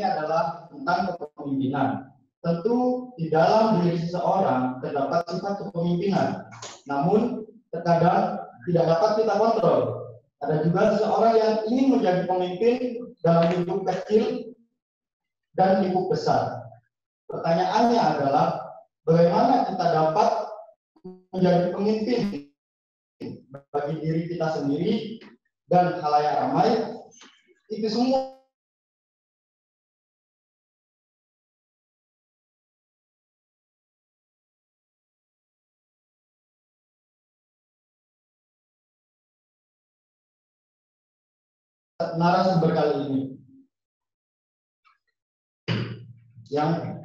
adalah tentang kepemimpinan. Tentu di dalam diri seseorang terdapat sifat kepemimpinan, namun terkadang tidak dapat kita kontrol. Ada juga seseorang yang ingin menjadi pemimpin dalam lingkup kecil dan lingkup besar. Pertanyaannya adalah bagaimana kita dapat menjadi pemimpin bagi diri kita sendiri dan khalayak ramai. Itu semua narasumber kali ini yang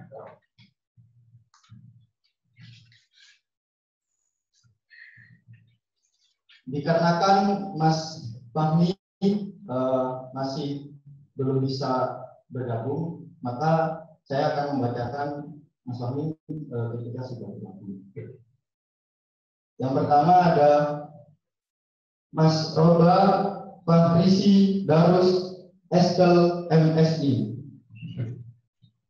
dikarenakan Mas Fahmi masih belum bisa bergabung, maka saya akan membacakan Mas Fahmi ketika sudah bergabung. Yang pertama ada Mas Roba Fahrisi Darus Estel MSI.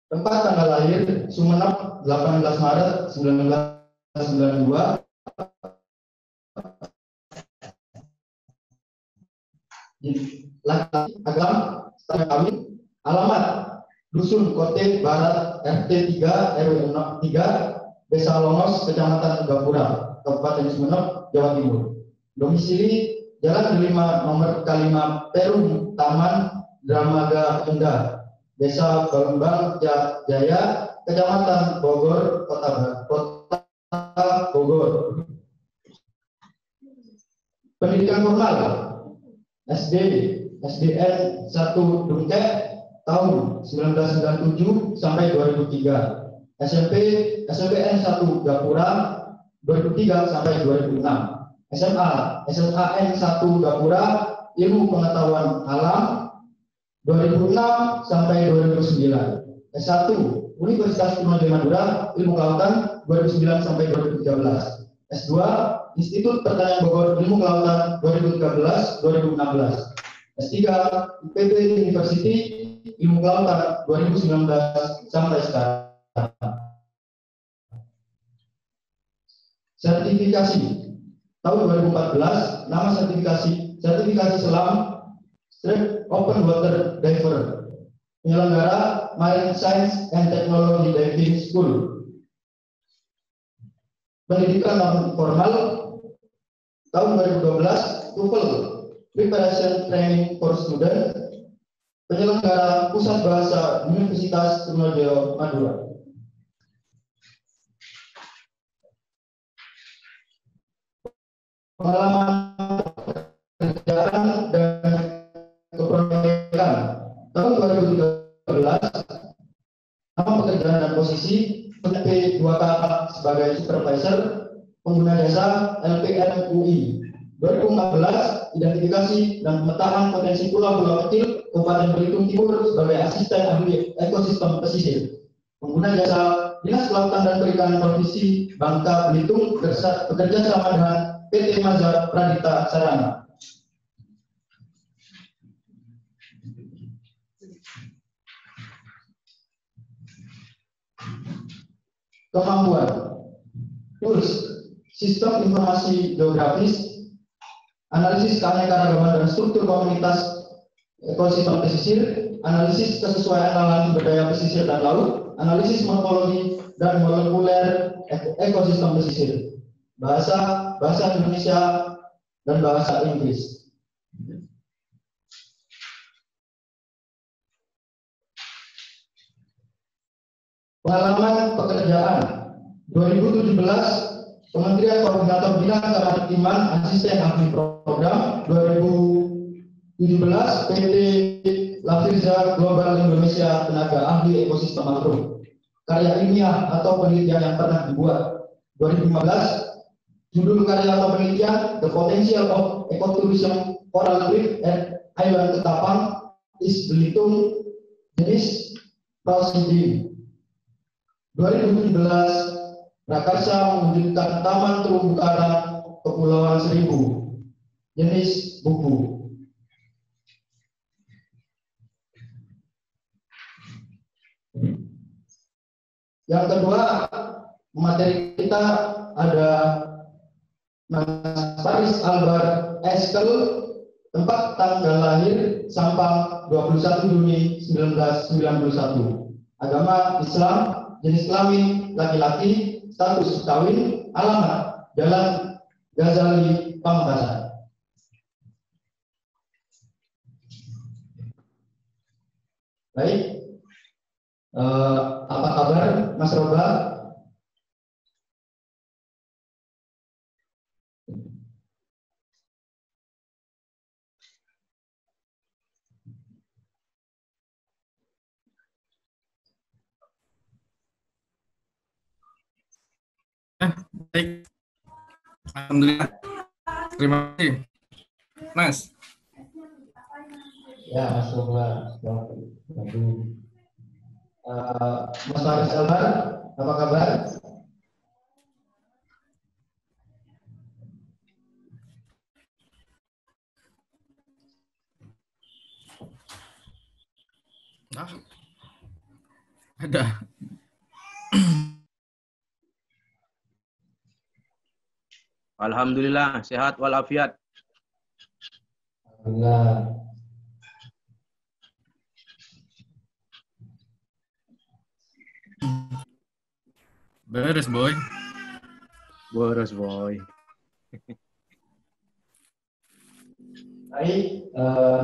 Tempat tanggal lahir Sumeneb 18 Maret 1992. Laki-laki, agama, tanggal kawin, alamat Dusun Kote Barat RT 3 RW 3 Desa Longos Kecamatan Gapura Kabupaten Sumeneb Jawa Timur. Domisili Jalan Delima nomor K5 Perum Taman Dramaga Endah Desa Balembang Jaya Kecamatan Bogor Kota Bogor. Pendidikan formal SD, SDN 1 Dungkek tahun 1997 sampai 2003. SMP, SMPN 1 Gapura 2003 sampai 2006. SMA, SMAN 1 Gapura Ilmu Pengetahuan Alam 2006 sampai 2009. S1 Universitas Trunojoyo Madura Ilmu Kelautan 2009 sampai 2013. S2 Institut Pertanian Bogor Ilmu Kelautan 2013-2016. S3 IPB University Ilmu Kelautan 2019 sampai sekarang. Sertifikasi tahun 2014, nama sertifikasi selam Open Water Diver, penyelenggara Marine Science and Technology Diving School. Pendidikan non formal tahun 2012 TOEFL Preparation Training for Student, penyelenggara Pusat Bahasa Universitas Trunojoyo Madura. Pengalaman pekerjaan dan keproyekan tahun 2013, nama pekerjaan dan posisi P2K sebagai supervisor pengguna jasa LPM UI. 2014 identifikasi dan pemetaan potensi pulau-pulau kecil Kabupaten Belitung Timur sebagai asisten ahli ekosistem pesisir. Pengguna jasa Dinas Kelautan dan Perikanan Provinsi Bangka Belitung bekerja sama dengan PT Mazhab Pradita Sarana. Kemampuan tools sistem informasi geografis, analisis keanekaragaman dan struktur komunitas ekosistem pesisir, analisis kesesuaian lahan sumber daya pesisir dan laut, analisis morfologi dan molekuler ekosistem pesisir, bahasa Indonesia dan bahasa Inggris. Pengalaman pekerjaan 2017 Kementerian Koordinator Bidang Kemaritiman Asisten Ahli Program, 2017 PT Lafirza Global Indonesia Tenaga Ahli Ekosistem Makro. Karya ilmiah atau penelitian yang pernah dibuat 2015, judul karya atau penelitian The Potential of Ecotourism Coral Reef at Island Ketapang is Belitung, jenis Prausidin. 2017 Prakarsa mewujudkan Taman Terumbu Karang Kepulauan Seribu, jenis buku. Yang kedua, materi kita ada Mas Faris Albar Eskel, tempat tanggal lahir Sampang 21 Juni 1991. Agama Islam, jenis kelamin laki-laki, status kawin, alamat Jalan Ghazali Pamekasan. Baik, apa kabar Mas Roba? Baik. Alhamdulillah. Terima kasih, Mas. Ya, Mas Roba. Mas Faris Albar, apa kabar? Ah, ada. Alhamdulillah, sehat walafiat. Alhamdulillah. Beres, boy. Boros, boy. Baik,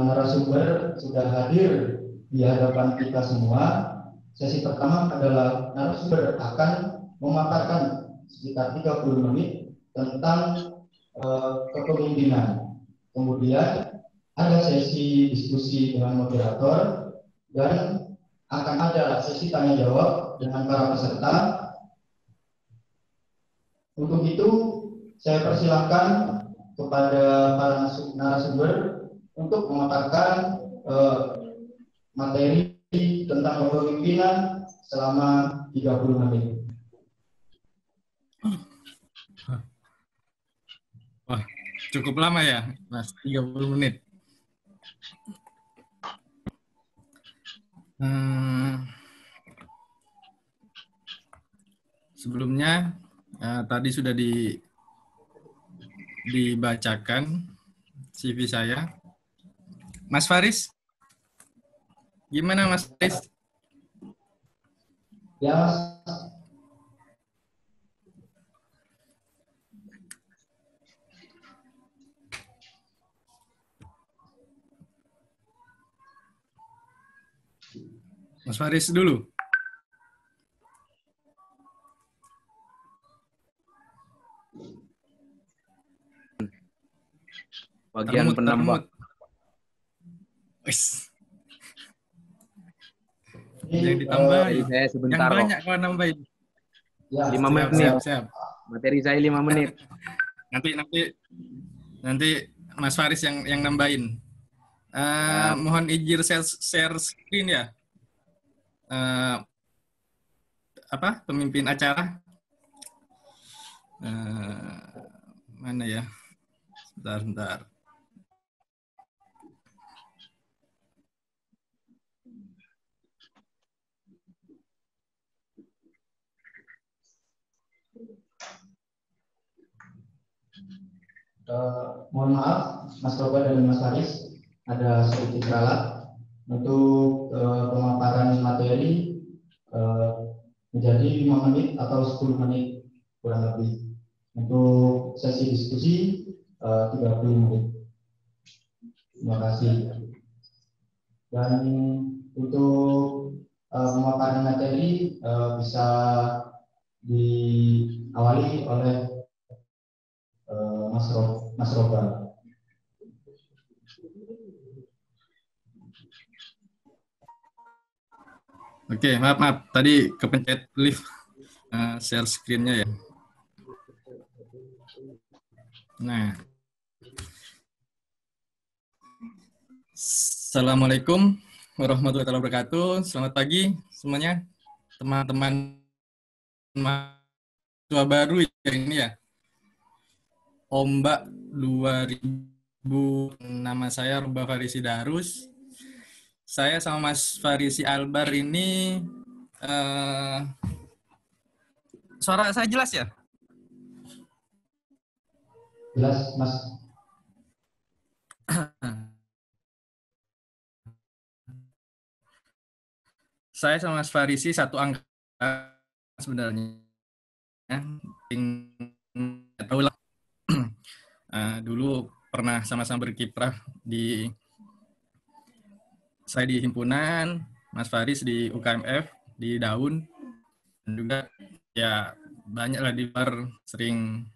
narasumber sudah hadir di hadapan kita semua. Sesi pertama adalah narasumber akan memaparkan sekitar 30 menit tentang kepemimpinan. Kemudian ada sesi diskusi dengan moderator dan akan ada sesi tanya jawab dengan para peserta. Untuk itu saya persilahkan kepada para narasumber untuk memaparkan materi tentang kepemimpinan selama 30 menit. Wah, cukup lama ya, Mas, 30 menit. Sebelumnya, tadi sudah dibacakan CV saya. Mas Faris, gimana Mas Faris? Ya, Mas. Mas Faris dulu. Bagian penambah. Wis. Yang ditambahin. Saya sebentar. Yang banyak kau nambahin. Ya, 5 menit. Siap. Materi saya 5 menit. Nanti Mas Faris yang nambahin. Mohon izin share screen ya. Pemimpin acara. Mana ya? Sebentar. Mohon maaf, Mas Roba dan Mas Faris, ada sedikit ralat untuk pemaparan materi menjadi 5 menit atau 10 menit kurang lebih. Untuk sesi diskusi 30 menit. Terima kasih. Dan untuk pemaparan materi bisa diawali oleh Mas Roba. Oke, maaf. Tadi kepencet lift share screen-nya ya. Nah. Assalamualaikum warahmatullahi wabarakatuh. Selamat pagi semuanya. Teman-teman mahasiswa baru yang ini ya. Ombak 2000, nama saya Roba Farisi Darus. Saya sama Mas Farisi Albar ini suara saya jelas ya? Jelas, Mas. Saya sama Mas Farisi satu angkatan sebenarnya. Tahu lah. Dulu pernah sama-sama berkiprah saya di himpunan, Mas Faris di UKMF, di Daun, dan juga ya banyaklah di luar sering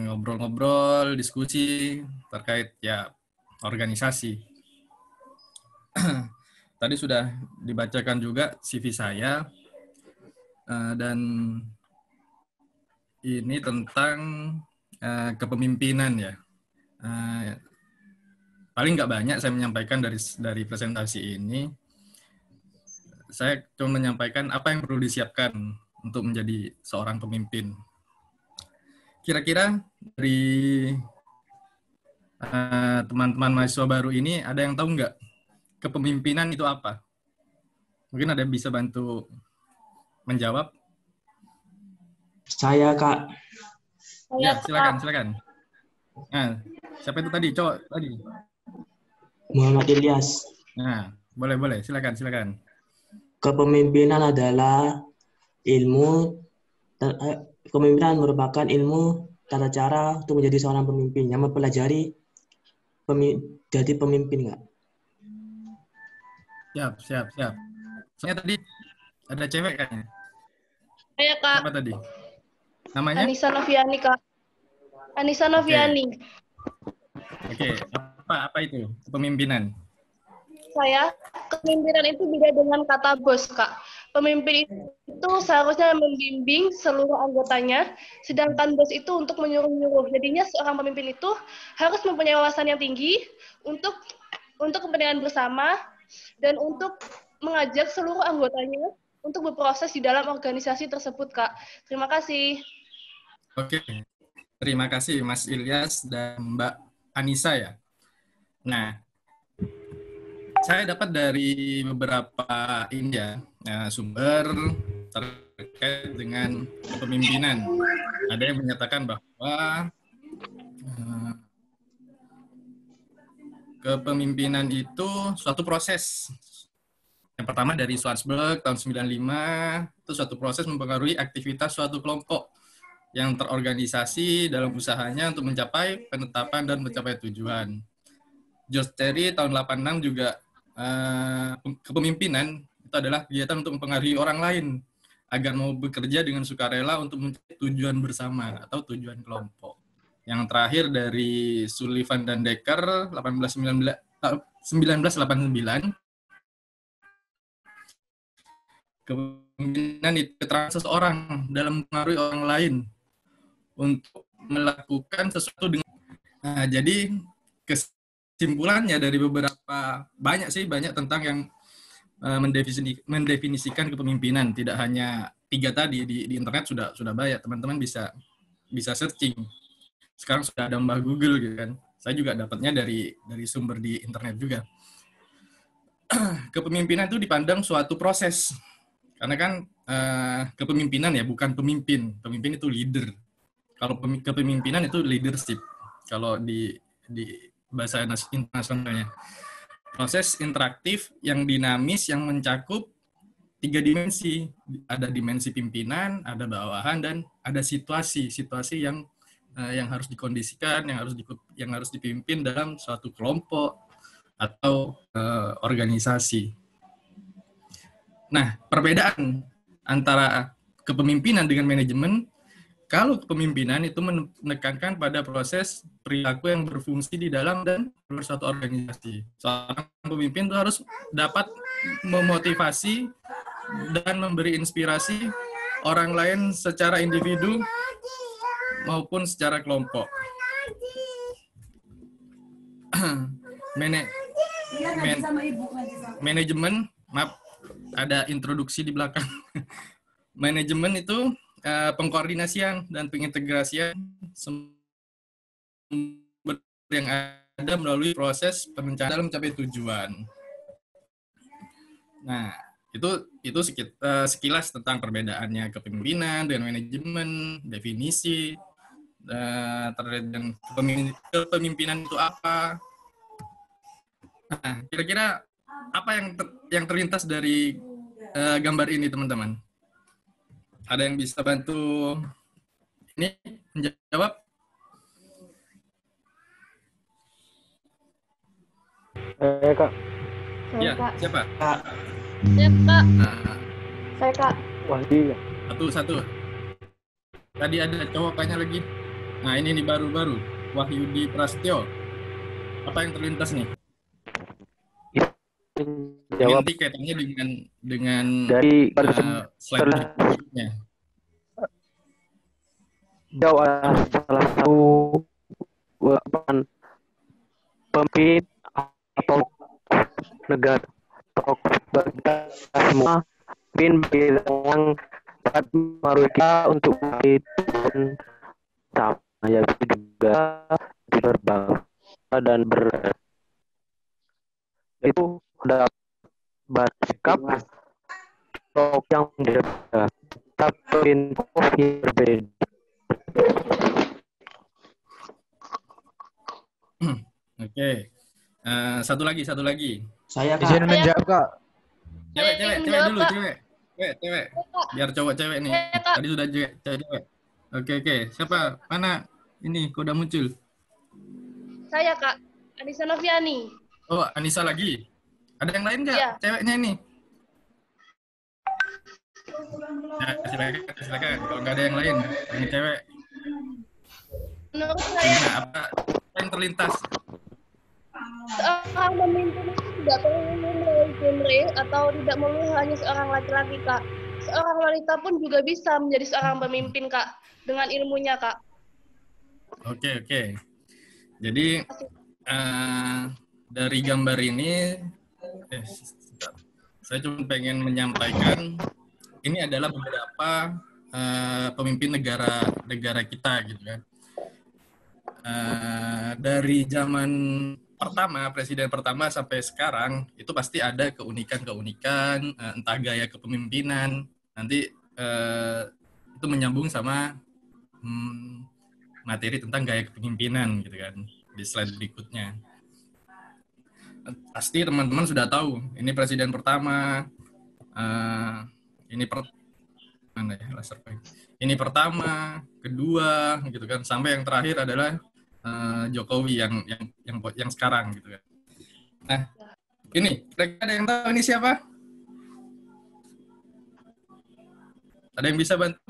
ngobrol-ngobrol, diskusi terkait ya organisasi. Tadi sudah dibacakan juga CV saya, dan ini tentang kepemimpinan ya. Paling nggak banyak saya menyampaikan dari presentasi ini. Saya cuma menyampaikan apa yang perlu disiapkan untuk menjadi seorang pemimpin. Kira-kira dari teman-teman mahasiswa baru ini ada yang tahu nggak kepemimpinan itu apa? Mungkin ada yang bisa bantu menjawab? Saya, Kak. Ya, silakan. Nah, siapa itu tadi? Cowok tadi. Muhammad Ilyas. Nah, boleh, silakan. Kepemimpinan adalah kepemimpinan merupakan ilmu tata cara untuk menjadi seorang pemimpin yang mempelajari jadi pemimpin, Kak. Siap. Soalnya tadi ada cewek kayaknya. Saya, Kak. Siapa tadi? Namanya? Anissa Noviani, Kak. Anissa Noviani. Oke. Apa itu kepemimpinan? Kepemimpinan itu beda dengan kata bos, Kak. Pemimpin itu seharusnya membimbing seluruh anggotanya, sedangkan bos itu untuk menyuruh-nyuruh. Jadinya seorang pemimpin itu harus mempunyai wawasan yang tinggi untuk kepentingan bersama dan untuk mengajak seluruh anggotanya untuk berproses di dalam organisasi tersebut, Kak. Terima kasih. Oke. Terima kasih Mas Ilyas dan Mbak Anissa ya. Nah, saya dapat dari beberapa sumber terkait dengan kepemimpinan. Ada yang menyatakan bahwa kepemimpinan itu suatu proses. Yang pertama dari Schwarzberg tahun 95, itu suatu proses mempengaruhi aktivitas suatu kelompok yang terorganisasi dalam usahanya untuk mencapai penetapan dan mencapai tujuan. George Terry tahun 86 juga kepemimpinan itu adalah kegiatan untuk mempengaruhi orang lain agar mau bekerja dengan sukarela untuk mencapai tujuan bersama atau tujuan kelompok. Yang terakhir dari Sullivan dan Decker 1989, kepemimpinan itu keterangan seseorang dalam mempengaruhi orang lain untuk melakukan sesuatu dengan jadi kesimpulannya dari banyak tentang yang mendefinisikan kepemimpinan. Tidak hanya 3 tadi di internet sudah banyak, teman-teman bisa searching. Sekarang sudah ada Mbah Google gitu kan. Saya juga dapatnya dari sumber di internet juga. Kepemimpinan itu dipandang suatu proses. Karena kan kepemimpinan ya bukan pemimpin. Pemimpin itu leader. Kalau kepemimpinan itu leadership. Kalau di bahasa internasionalnya. Proses interaktif yang dinamis yang mencakup 3 dimensi. Ada dimensi pimpinan, ada bawahan, dan ada situasi yang harus dikondisikan, yang harus dipimpin dalam suatu kelompok atau organisasi. Nah, perbedaan antara kepemimpinan dengan manajemen, kalau kepemimpinan itu menekankan pada proses perilaku yang berfungsi di dalam dan luar suatu organisasi. Seorang pemimpin itu harus dapat memotivasi dan memberi inspirasi orang lain secara individu maupun secara kelompok. Manajemen, maaf, ada introduksi di belakang. Manajemen itu pengkoordinasian dan pengintegrasian sumber yang ada melalui proses perencanaan dalam mencapai tujuan. Nah, sekilas tentang perbedaannya kepemimpinan dan manajemen, definisi terkait dengan kepemimpinan itu apa. Nah, kira-kira apa yang terlintas dari gambar ini, teman-teman? Ada yang bisa bantu ini menjawab? Kak. Ya, siapa? Ya, Kak. Nah, Saya, Kak. Wahdi. satu. Tadi ada cowok kayaknya lagi. Nah, ini nih baru-baru. Wahyudi Prastyo. Apa yang terlintas nih? Jawab Nanti kaitannya dengan dari slide berikutnya. jawab salah satu pemimpin atau negara atau kita semua pemimpin yang dapat merugikan untuk itu sama ya juga berbangsa dan itu dapat bersikap yang berbeda tapi yang berbeda. Oke. Satu lagi. Saya, Kak. Izin menjawab, Kak. Cewek dulu, Kak. cewek. Biar cowok cewek nih. Saya, Kak. Tadi sudah cewek. Oke. Siapa? Mana? Ini kok udah muncul. Saya, Kak. Anissa Noviani. Oh, Anissa lagi. Ada yang lain nggak? Iya. Ceweknya ini. Nah, silakan. Kalau nggak ada yang lain, ini cewek. Menurut saya, Nah, apa yang terlintas? seorang pemimpin itu tidak perlu melalui genre atau tidak melulu hanya seorang laki-laki, Kak. Seorang wanita pun juga bisa menjadi seorang pemimpin, Kak, dengan ilmunya, Kak. Oke. Jadi dari gambar ini, saya cuma pengen menyampaikan ini adalah beberapa pemimpin negara kita, gitu kan. Dari zaman pertama, presiden pertama sampai sekarang itu pasti ada keunikan, entah gaya kepemimpinan. Nanti itu menyambung sama materi tentang gaya kepemimpinan, gitu kan, di slide berikutnya. Pasti teman-teman sudah tahu ini presiden pertama, ini pertama, kedua, gitu kan, sampai yang terakhir adalah Jokowi yang sekarang, gitu kan. Nah, ini ada yang tahu ini siapa? Ada yang bisa bantu?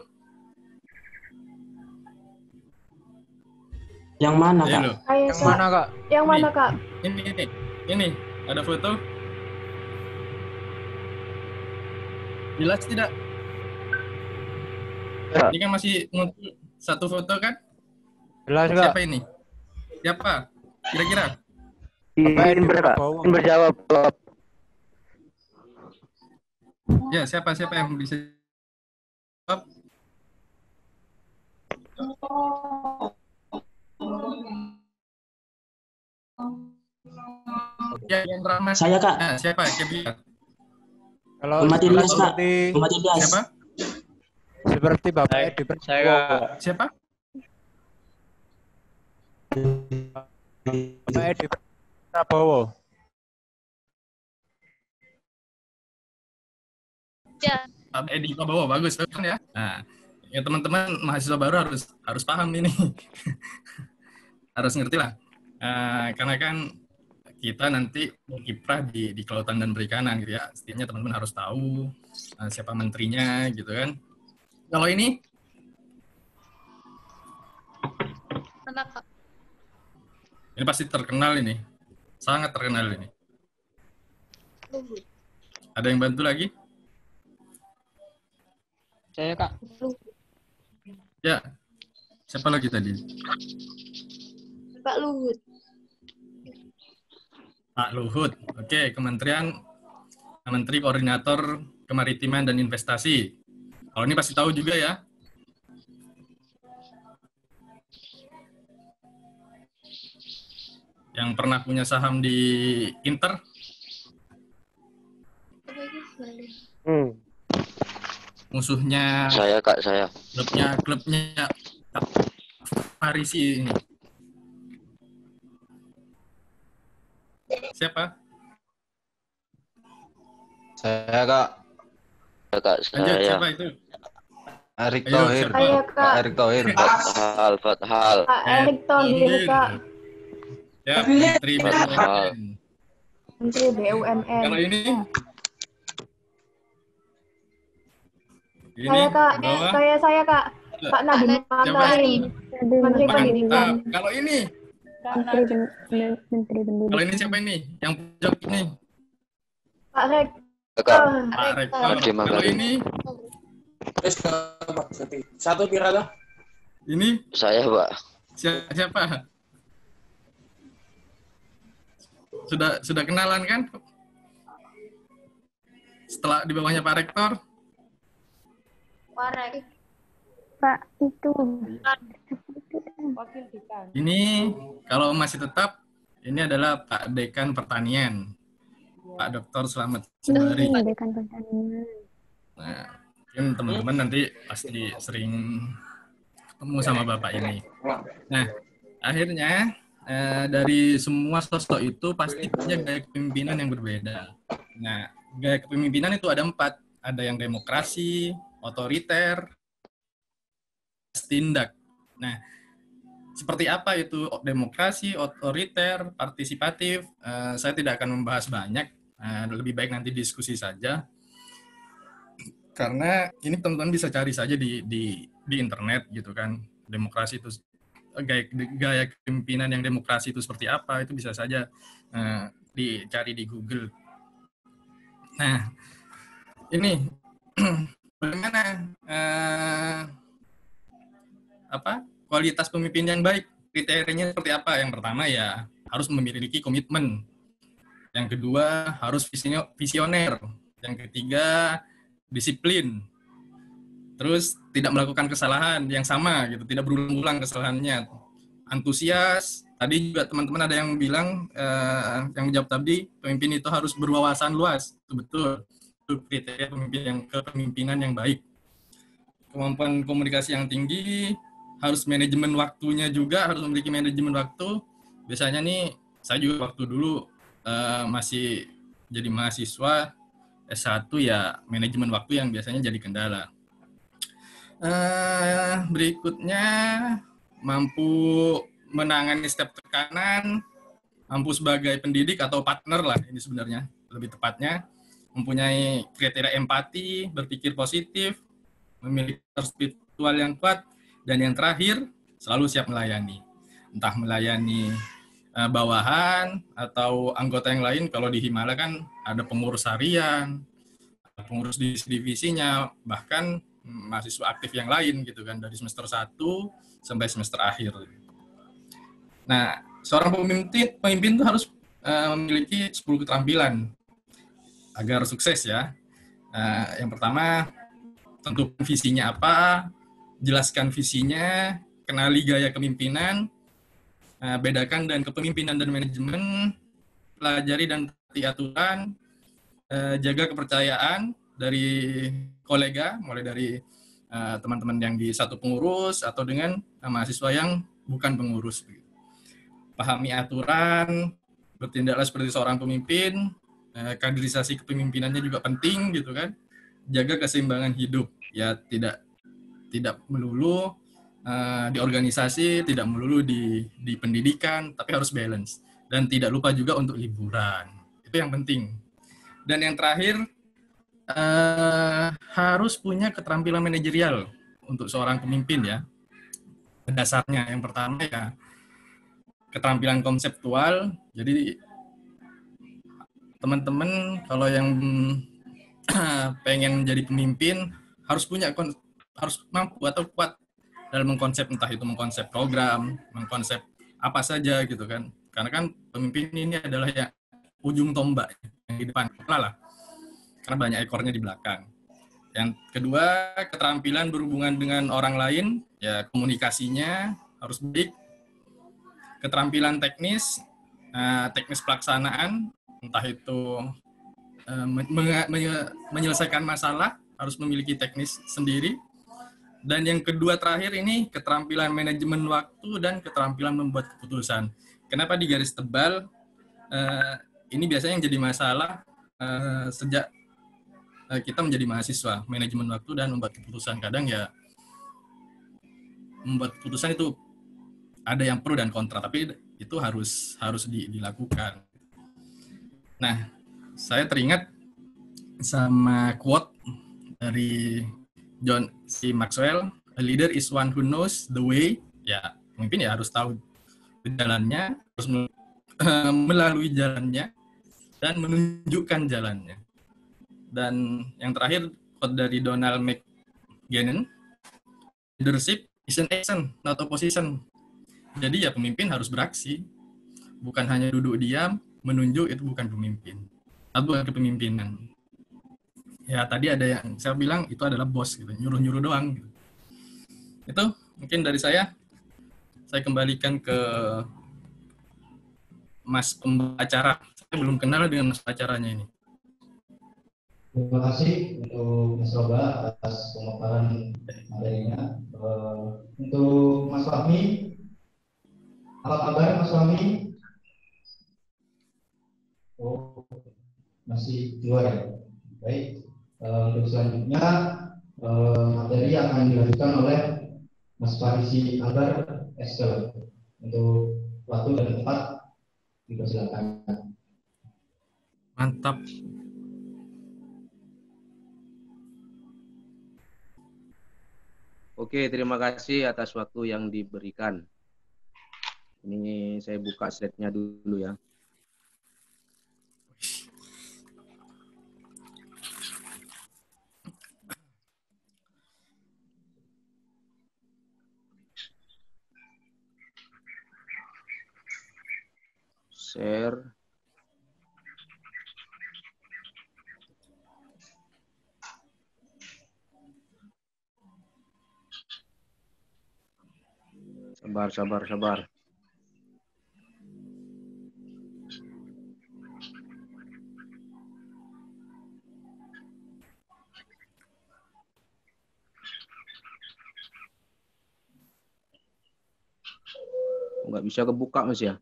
Yang mana, Ayo Kak? lo. Yang mana, Kak? Yang mana, Kak? Ini ada foto. Jelas tidak? Ini kan masih muncul satu foto kan? Jelas, Kak. Siapa ini? Siapa? Kira-kira? Ingin berjawab. Ya, siapa yang bisa jawab? Ya, yang ramai. Saya, Kak. Nah, siapa? Siapa? Kalau Muhammad Ilyas, Kak. seperti Muhammad Ilyas. Siapa? seperti Bapak Edi Prabowo. Siapa? Bapak Edi Prabowo. Ya. Pak Edi Prabowo, bagus kan ya? Nah, ya teman-teman mahasiswa baru harus paham ini. Harus ngerti lah. Karena kan kita nanti berkiprah di kelautan dan perikanan, gitu ya. Setidaknya teman-teman harus tahu siapa menterinya, gitu kan. Kalau ini? Mana, Kak? Ini pasti terkenal ini. Sangat terkenal ini. Ada yang bantu lagi? Saya, Kak. Ya. Siapa lagi tadi? Pak Luhut. Pak Luhut. Oke, Menteri Koordinator Kemaritiman dan Investasi. Kalau ini pasti tahu juga ya. Yang pernah punya saham di Inter. Musuhnya Saya Kak, saya. klubnya Farisi ini. Siapa? Saya Kak. Ya, Kak, Lanjut, saya. siapa itu? Erick Ayo, Thohir. siapa? Saya, Pak Kak. Erick Thohir. Fathal. Kak Erick Thohir, Kak. Ya, Menteri BUMN. Menteri BUMN. Kalau ini Saya, Kak. ke bawah. Saya, Kak. Pak Nadiem Makarim. Menteri Pendidikan. Mantap. Kalau ini Menteri Pendidikan. Kalau ini siapa ini? Yang pojok ini? Pak Rektor. Kak, Pak Rektor. Nadiem Kalau Makarim. ini? Satu kira Ini Saya, Pak. siapa? Sudah kenalan kan? Setelah di bawahnya Pak Rektor? Pak itu. Ini kalau masih tetap, ini adalah Pak Dekan Pertanian, Pak Dr. Slamet Sembari. Dekan Pertanian. Nah, mungkin teman-teman nanti pasti sering ketemu sama Bapak ini. Nah, akhirnya dari semua sosok itu pasti punya gaya kepemimpinan yang berbeda. Nah, gaya kepemimpinan itu ada 4. Ada yang demokrasi, otoriter, tindak. Nah, seperti apa itu demokrasi, otoriter, partisipatif? Saya tidak akan membahas banyak. Lebih baik nanti diskusi saja. Karena ini teman-teman bisa cari saja di internet gitu kan. Demokrasi itu gaya kepemimpinan yang demokrasi itu seperti apa, itu bisa saja dicari di Google. Nah, ini bagaimana kualitas pemimpin yang baik? Kriterianya seperti apa? Yang pertama ya harus memiliki komitmen. Yang kedua harus visioner. Yang ketiga disiplin. Terus tidak melakukan kesalahan yang sama gitu, tidak berulang-ulang kesalahannya. Antusias. Tadi juga teman-teman ada yang bilang yang menjawab tadi, pemimpin itu harus berwawasan luas. Itu betul. Itu kriteria kepemimpinan yang baik. Kemampuan komunikasi yang tinggi, harus manajemen waktunya juga, harus memiliki manajemen waktu. Biasanya nih, saya juga waktu dulu masih jadi mahasiswa S1 ya, manajemen waktu yang biasanya jadi kendala. Berikutnya, mampu menangani setiap tekanan, mampu sebagai pendidik atau partner lah, ini sebenarnya lebih tepatnya, mempunyai kriteria empati, berpikir positif, memiliki spiritual yang kuat, dan yang terakhir, selalu siap melayani. Entah melayani bawahan atau anggota yang lain. Kalau di Himala kan ada pengurus harian, pengurus divisinya, bahkan mahasiswa aktif yang lain gitu kan, dari semester 1 sampai semester akhir. Nah, seorang pemimpin itu harus memiliki 10 keterampilan agar sukses ya. Yang pertama, tentukan visinya apa, jelaskan visinya, kenali gaya kepemimpinan, bedakan dan kepemimpinan dan manajemen, pelajari dan taati aturan, jaga kepercayaan dari kolega, mulai dari teman-teman yang di satu pengurus atau dengan mahasiswa yang bukan pengurus. Pahami aturan, bertindaklah seperti seorang pemimpin, kaderisasi kepemimpinannya juga penting gitu kan. Jaga keseimbangan hidup, ya tidak melulu di organisasi, tidak melulu di pendidikan, tapi harus balance. Dan tidak lupa juga untuk liburan. Itu yang penting. Dan yang terakhir, harus punya keterampilan manajerial untuk seorang pemimpin ya. Dasarnya yang pertama ya keterampilan konseptual. Jadi teman-teman kalau yang pengen menjadi pemimpin harus mampu atau kuat dalam mengkonsep, entah itu mengkonsep program, mengkonsep apa saja gitu kan. Karena kan pemimpin ini adalah ya ujung tombak yang di depan kepala lah. Karena banyak ekornya di belakang. Yang kedua, keterampilan berhubungan dengan orang lain, ya komunikasinya harus baik. Keterampilan teknis pelaksanaan, entah itu menyelesaikan masalah, harus memiliki teknis sendiri. Dan yang kedua terakhir ini keterampilan manajemen waktu dan keterampilan membuat keputusan. Kenapa di garis tebal? Ini biasanya yang jadi masalah sejak kita menjadi mahasiswa, manajemen waktu dan membuat keputusan. Kadang ya membuat keputusan itu ada yang pro dan kontra, tapi itu harus dilakukan. Nah, saya teringat sama quote dari John C. Maxwell, "A leader is one who knows the way." Ya, pemimpin ya harus tahu jalannya, harus melalui jalannya, dan menunjukkan jalannya. Dan yang terakhir, quote dari Donald McGannon, "Leadership is an action, not a position." Jadi ya pemimpin harus beraksi, bukan hanya duduk diam, menunjuk, itu bukan pemimpin. Atau bukan kepemimpinan. Ya tadi ada yang saya bilang itu adalah bos, gitu, nyuruh-nyuruh doang. Gitu. Itu mungkin dari saya kembalikan ke Mas pembacara. Saya belum kenal dengan Mas pembacaranya ini. Terima kasih untuk Mas Roba atas pemaparan materinya. Untuk Mas Fahmi, apa kabar Mas Fahmi? Oh, masih keluar ya? Baik. Untuk selanjutnya materi akan dilanjutkan oleh Mas Farisi Akbar SK. Untuk waktu dan tempat dipersilakan. Mantap. Oke, terima kasih atas waktu yang diberikan. Ini saya buka slide-nya dulu ya. Share. Sabar. Nggak bisa kebuka Mas ya?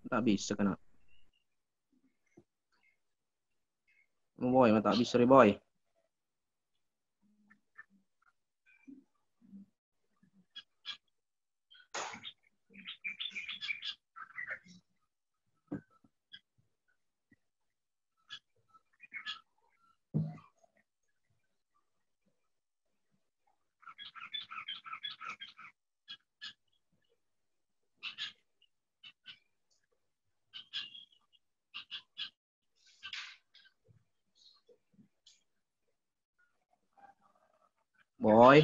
Tak bisa kena. Boy, tak bisa boy. Boy.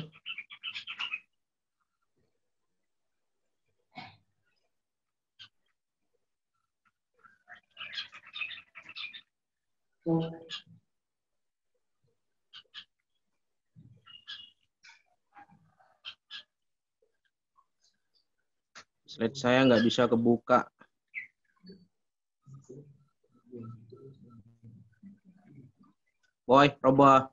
Slide saya nggak bisa kebuka. Boy, Roba.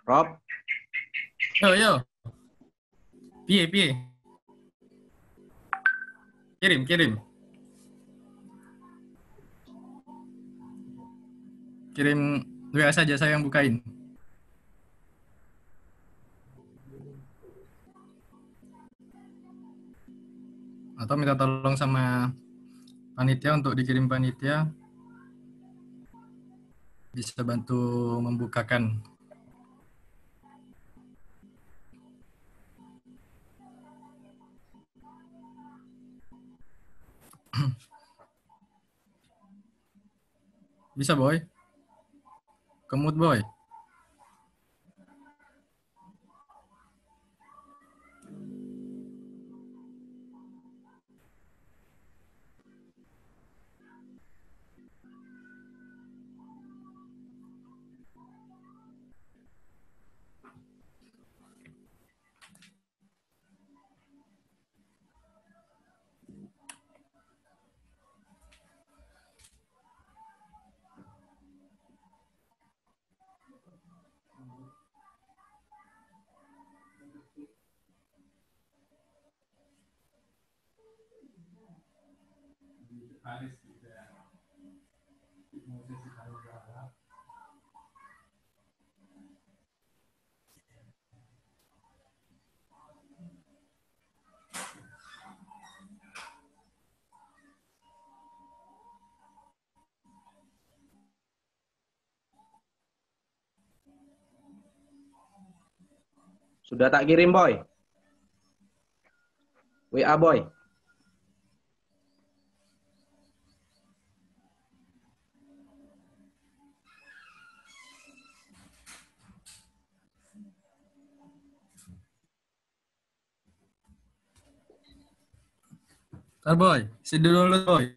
Rob. Yo. Piye. Kirim. Kirim WA saja, saya yang bukain. Atau minta tolong sama panitia untuk dikirim panitia. Bisa bantu membukakan. Bisa, Boy? Kemut, Boy? Sudah tak kirim, Boy? WA, Boy? Ntar, Boy. Si dulu, Boy.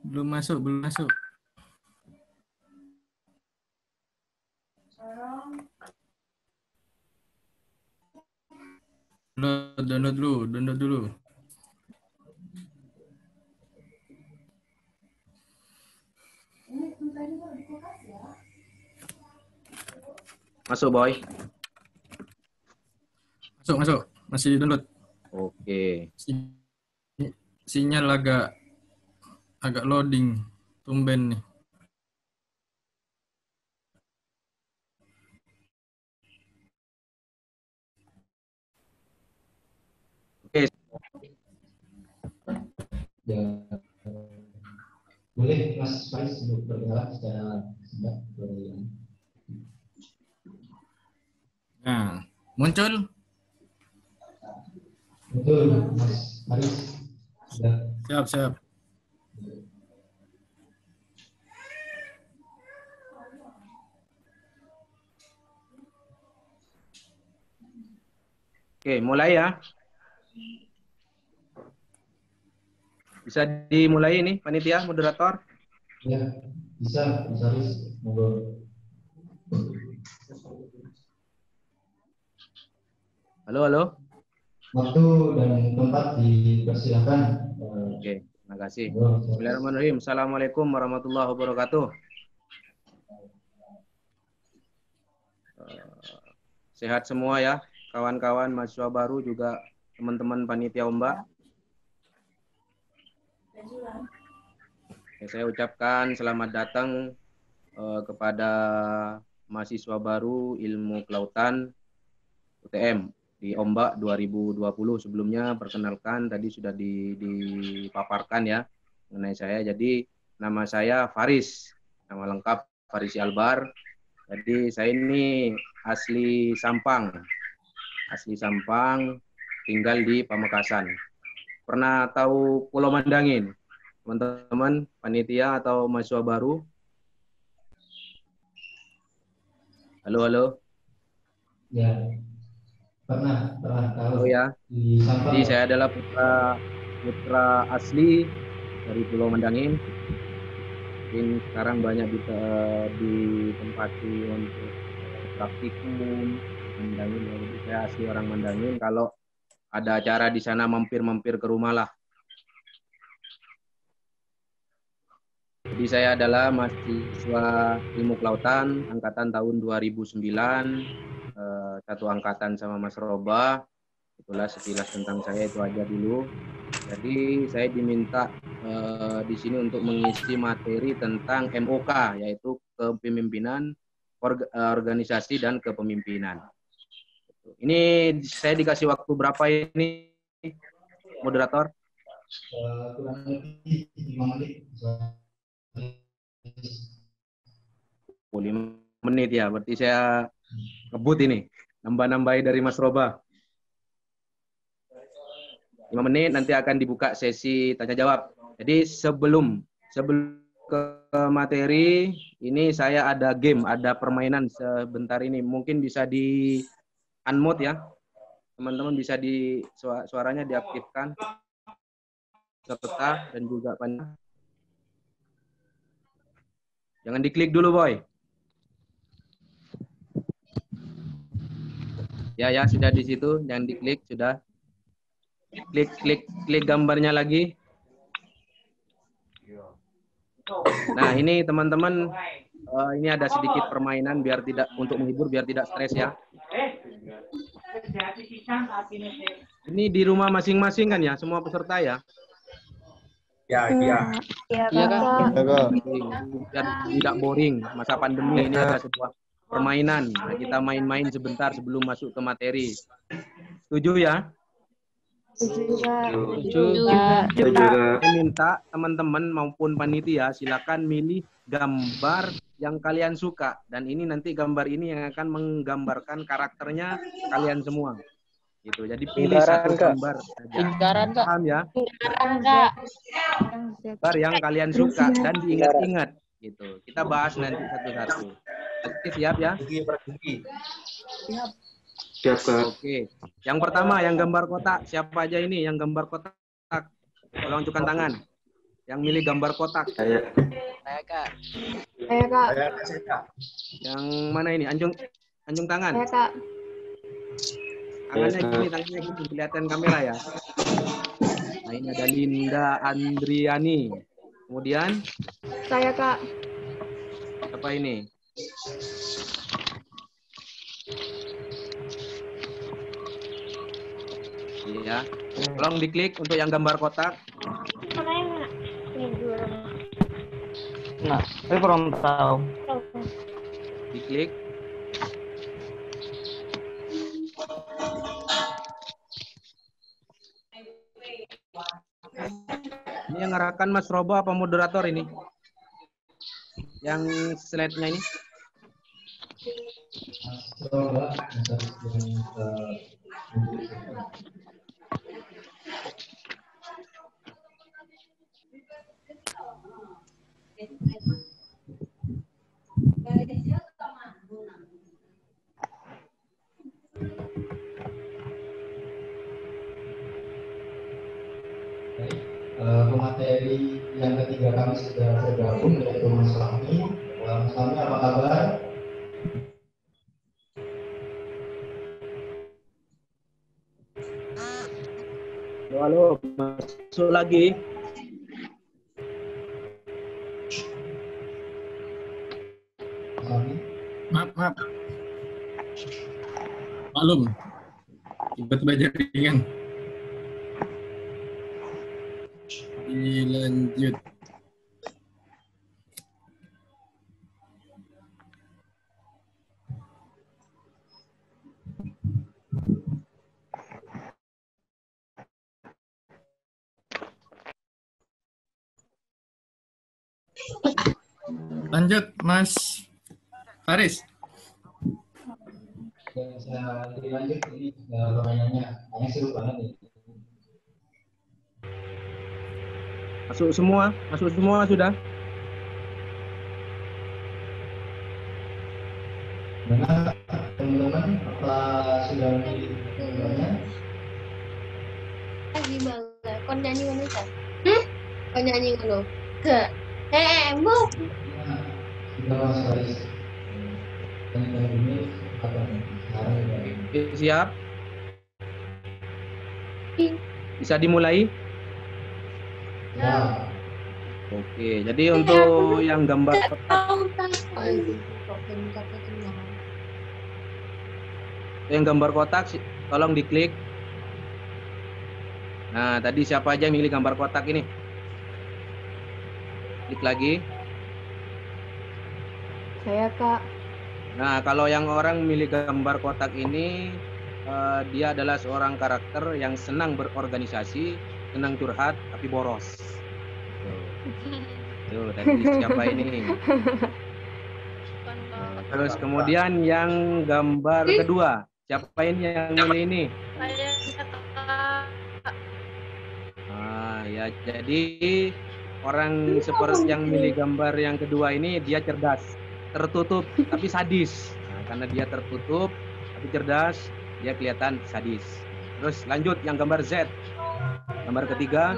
Belum masuk, belum masuk. Download dulu. Masuk, Boy? Masuk. Masih download. Oke. Sinyal agak loading. Tumben nih. Oke. Ya, boleh Mas Faris untuk berkenalan secara singkat. Nah, muncul. Betul, Mas Faris. Siap. Oke, mulai ya. Bisa dimulai ini, panitia, moderator? Ya, bisa, Mas Faris. Monggo. Halo. Waktu dan tempat dipersilakan. Oke, terima kasih. Bismillahirrahmanirrahim. Assalamualaikum warahmatullahi wabarakatuh. Sehat semua ya, kawan-kawan mahasiswa baru juga teman-teman panitia Ombak. Saya ucapkan selamat datang kepada mahasiswa baru Ilmu Kelautan UTM di Ombak 2020. Sebelumnya perkenalkan tadi sudah dipaparkan ya mengenai saya. Jadi nama saya Faris, nama lengkap Faris Albar. Jadi saya ini asli Sampang, tinggal di Pamekasan. Pernah tahu Pulau Mandangin, teman-teman panitia atau mahasiswa baru? Halo. Ya. Pernah tahu. Oh ya. Jadi saya adalah putra asli dari Pulau Mandangin. Mungkin sekarang banyak ditempati untuk praktikum Mandangin. Jadi saya asli orang Mandangin. Kalau ada acara di sana mampir ke rumah lah. Jadi saya adalah mahasiswa Ilmu Kelautan angkatan tahun 2009. Satu angkatan sama Mas Roba. Itulah sekilas tentang saya, itu aja dulu. Jadi saya diminta di sini untuk mengisi materi tentang MOK, yaitu kepemimpinan, organisasi dan kepemimpinan. Ini saya dikasih waktu berapa ini, moderator? Kurang lebih 5 menit. 5 menit ya, berarti saya ngebut ini, nambah-nambahin dari Mas Roba. 5 menit nanti akan dibuka sesi tanya jawab. Jadi sebelum ke materi ini saya ada game, ada permainan sebentar ini. Mungkin bisa di unmute ya. Teman-teman bisa di suaranya diaktifkan. Serta dan juga panjang. Jangan diklik dulu, Boy. Ya, sudah di situ, jangan diklik, sudah. Klik gambarnya lagi. Nah, ini teman-teman, ini ada sedikit permainan biar tidak untuk menghibur, biar tidak stres ya. Ini di rumah masing-masing kan ya, semua peserta ya? Iya, Kan? Biar tidak boring masa pandemi ini ada sebuah permainan. Nah, kita main-main sebentar sebelum masuk ke materi. Setuju ya? Setuju. Saya minta teman-teman maupun panitia silakan milih gambar yang kalian suka dan ini nanti gambar ini yang akan menggambarkan karakternya kalian semua. Gitu. Jadi pilih satu gambar saja. Paham ya? Gambar yang kalian suka dan diingat-ingat gitu. Kita bahas nanti satu-satu. Oke, siap ya? Siap, Kak. Oke. Yang pertama yang gambar kotak. Siapa aja ini yang gambar kotak? Tolong unjukkan tangan. Yang milih gambar kotak. Saya, Kak. Saya, Kak. Yang mana ini? Anjung tangan. Saya, Kak. Tangannya gini, kelihatan kamera ya. Nah, ini ada Linda Andriani. Kemudian Saya, Kak. Apa ini? Iya. Tolong diklik untuk yang gambar kotak. Nah, saya kurang tahu. Diklik. Ini yang ngarahkan Mas Robo apa moderator ini? Yang slide-nya ini? Pemateri yang ketiga kami sudah bergabung yaitu Mas Lami. Mas Lami apa kabar? Halo, masuk lagi. Maaf. Malum. Tiba-tiba jaringan. Lanjut. Lanjut, Mas Faris. Saya lanjut ini permainannya. Kayaknya seru banget nih. Masuk semua sudah. Mana teman-teman apa sudah memilih gambarnya? Gimana? Kon nyanyi mana kan? Kon nyanyi ngono. Ke. Bu. Sudah Mas Faris. Dan ini apa nih? Siap? Bisa dimulai? Ya. Oke, jadi untuk yang gambar kotak, tolong diklik. Nah, tadi siapa aja yang milih gambar kotak ini? Klik lagi. Saya, Kak. Nah, kalau yang orang milih gambar kotak ini, dia adalah seorang karakter yang senang berorganisasi, senang curhat, tapi boros. Tuh, tadi siapa ini? Terus kemudian yang gambar kedua, siapa ini yang milih ini? Jadi orang seperti yang milih gambar yang kedua ini dia cerdas, tertutup tapi sadis. Nah, karena dia tertutup tapi cerdas, dia kelihatan sadis. Terus lanjut yang gambar Z. Gambar ketiga.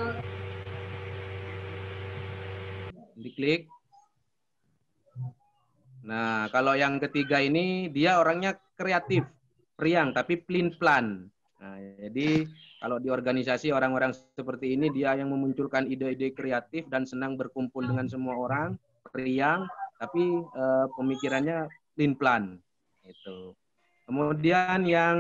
Diklik. Nah, kalau yang ketiga ini dia orangnya kreatif, periang tapi pelin-pelan. Nah, jadi kalau di organisasi orang-orang seperti ini dia yang memunculkan ide-ide kreatif dan senang berkumpul dengan semua orang, periang tapi pemikirannya pelin-pelan. Itu. Kemudian yang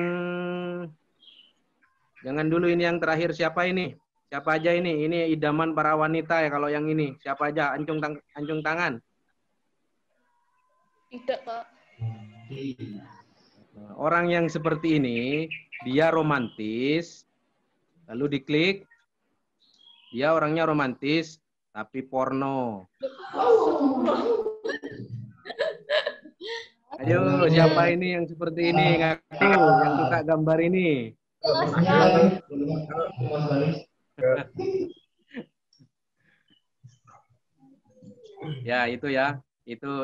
jangan dulu ini yang terakhir siapa ini? Siapa aja ini? Ini idaman para wanita ya kalau yang ini. Siapa aja? Ancung tangan. Tidak, Pak. Orang yang seperti ini, dia romantis, lalu diklik, dia orangnya romantis, tapi porno. Ayo, siapa ini yang seperti ini? Ngaku, yang suka gambar ini. Ya, itu ya. Itu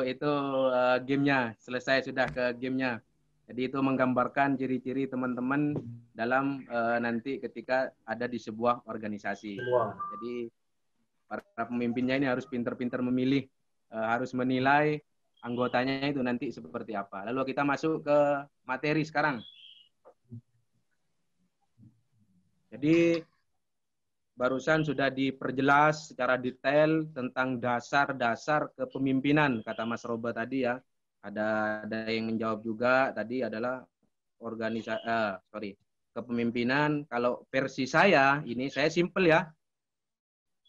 gamenya. Selesai sudah ke gamenya. Jadi itu menggambarkan ciri-ciri teman-teman dalam nanti ketika ada di sebuah organisasi. Jadi para pemimpinnya ini harus pintar-pintar memilih, harus menilai anggotanya itu nanti seperti apa. Lalu kita masuk ke materi sekarang. Jadi barusan sudah diperjelas secara detail tentang dasar-dasar kepemimpinan, kata Mas Roba tadi ya. Ada yang menjawab juga tadi adalah kepemimpinan. Kalau versi saya ini saya simple ya.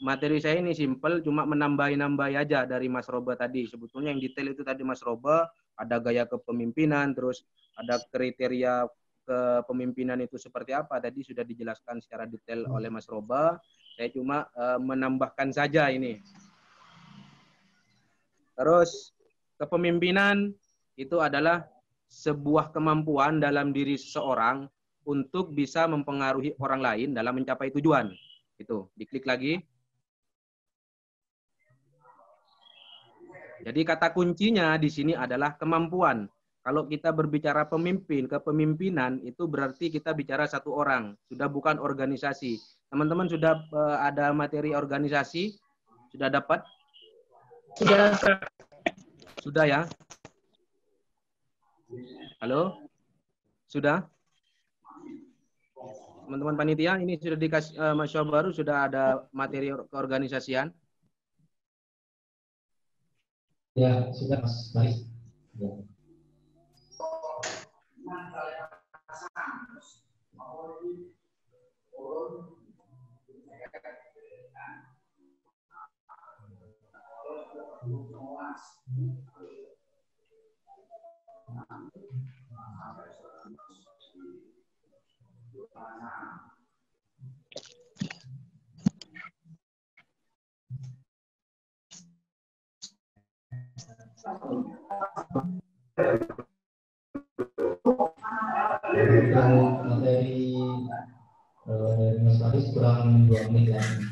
Materi saya ini simple, cuma menambah-nambah aja dari Mas Roba tadi. Sebetulnya yang detail itu tadi Mas Roba, ada gaya kepemimpinan, terus ada kriteria kepemimpinan itu seperti apa. Tadi sudah dijelaskan secara detail oleh Mas Roba. Saya cuma menambahkan saja ini. Terus kepemimpinan itu adalah sebuah kemampuan dalam diri seseorang untuk bisa mempengaruhi orang lain dalam mencapai tujuan. Itu, diklik lagi. Jadi kata kuncinya di sini adalah kemampuan. Kalau kita berbicara pemimpin, kepemimpinan itu berarti kita bicara satu orang, sudah bukan organisasi. Teman-teman sudah ada materi organisasi? Sudah dapat? Sudah. Sudah ya? Halo? Sudah? Teman-teman panitia, ini sudah dikasih mahasiswa baru, sudah ada materi keorganisasian? Ya, sudah Mas Baris. Ya. Untuk materi dari Mas Baris kurang 2 menit lagi.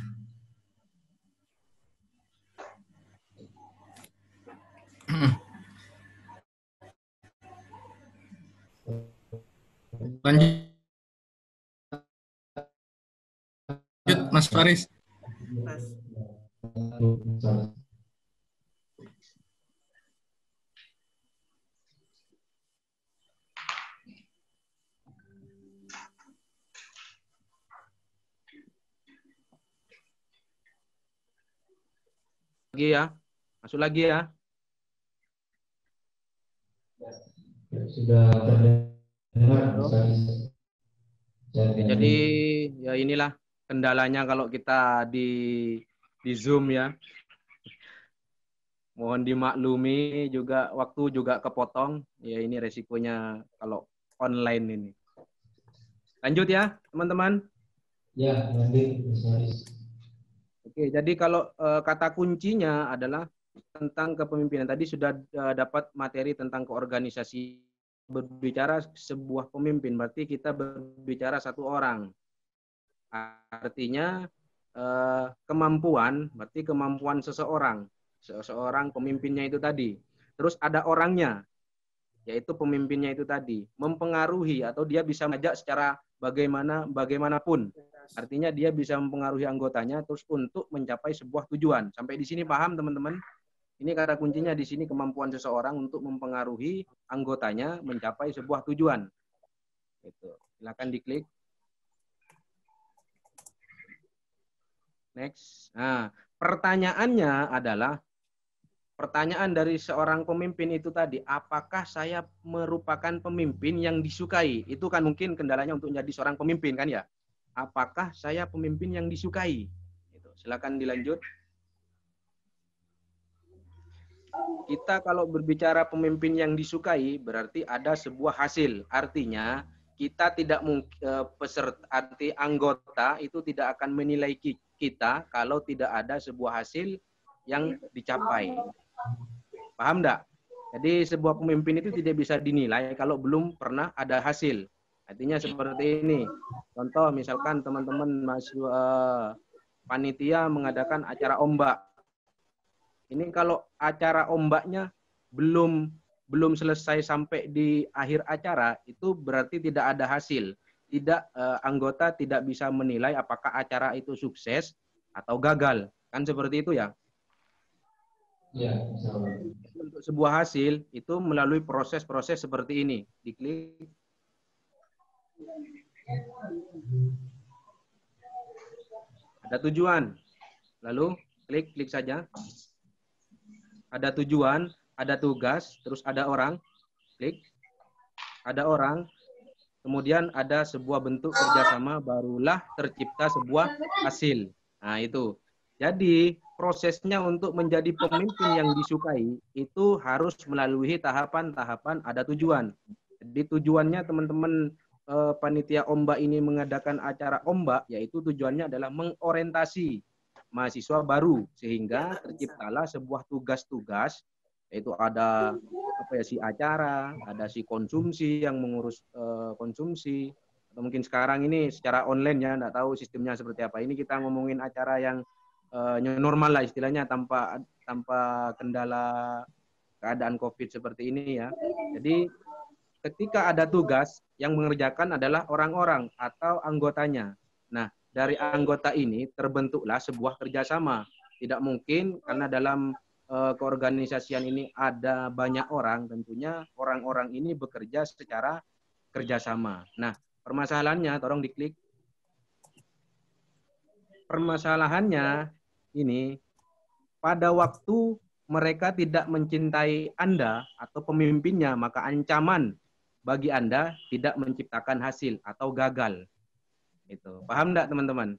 Lanjut Mas Faris. Lagi ya, masuk lagi ya. Sudah terdengar Mas Baris. Jadi ya inilah kendalanya kalau kita di Zoom ya. Mohon dimaklumi juga waktu juga kepotong. Ya ini resikonya kalau online ini. Lanjut ya, teman-teman. Ya, lanjut Mas Baris. Oke, jadi kalau kata kuncinya adalah tentang kepemimpinan. Tadi sudah dapat materi tentang keorganisasi. Berbicara sebuah pemimpin, berarti kita berbicara satu orang. Artinya kemampuan, berarti kemampuan seseorang pemimpinnya itu tadi. Terus ada orangnya, yaitu pemimpinnya itu tadi, mempengaruhi atau dia bisa mengajak secara bagaimanapun. Artinya dia bisa mempengaruhi anggotanya terus untuk mencapai sebuah tujuan. Sampai di sini paham teman-teman? Ini kata kuncinya di sini, kemampuan seseorang untuk mempengaruhi anggotanya mencapai sebuah tujuan. Itu. Silakan diklik. Next. Nah, pertanyaannya adalah, pertanyaan dari seorang pemimpin itu tadi, apakah saya merupakan pemimpin yang disukai? Itu kan mungkin kendalanya untuk menjadi seorang pemimpin kan ya? Apakah saya pemimpin yang disukai? Itu. Silakan dilanjut. Kita kalau berbicara pemimpin yang disukai berarti ada sebuah hasil. Artinya kita tidak mungkin anggota itu tidak akan menilai kita kalau tidak ada sebuah hasil yang dicapai. Paham enggak? Jadi sebuah pemimpin itu tidak bisa dinilai kalau belum pernah ada hasil. Artinya seperti ini. Contoh misalkan teman-teman mahasiswa panitia mengadakan acara ombak. Ini kalau acara ombaknya belum selesai sampai di akhir acara, itu berarti tidak ada hasil. Anggota tidak bisa menilai apakah acara itu sukses atau gagal. Kan seperti itu ya? Ya, untuk sebuah hasil itu melalui proses-proses seperti ini. Diklik. Ada tujuan. Lalu klik saja. Ada tujuan, ada tugas, terus ada orang. Klik. Ada orang. Kemudian ada sebuah bentuk kerjasama, barulah tercipta sebuah hasil. Nah itu. Jadi prosesnya untuk menjadi pemimpin yang disukai itu harus melalui tahapan-tahapan ada tujuan. Jadi tujuannya teman-teman panitia ombak ini mengadakan acara ombak, yaitu tujuannya adalah mengorientasi mahasiswa baru sehingga terciptalah sebuah tugas-tugas, yaitu ada si acara, ada si konsumsi yang mengurus konsumsi, atau mungkin sekarang ini secara online ya, nggak tahu sistemnya seperti apa. Ini kita ngomongin acara yang normal lah istilahnya, tanpa kendala keadaan COVID seperti ini ya. Jadi ketika ada tugas yang mengerjakan adalah orang-orang atau anggotanya. Nah, dari anggota ini terbentuklah sebuah kerjasama. Tidak mungkin karena dalam keorganisasian ini ada banyak orang, tentunya orang-orang ini bekerja secara kerjasama. Nah, permasalahannya, tolong diklik. Permasalahannya ini, pada waktu mereka tidak mencintai Anda atau pemimpinnya, maka ancaman bagi Anda tidak menciptakan hasil atau gagal. Itu. Paham enggak teman-teman?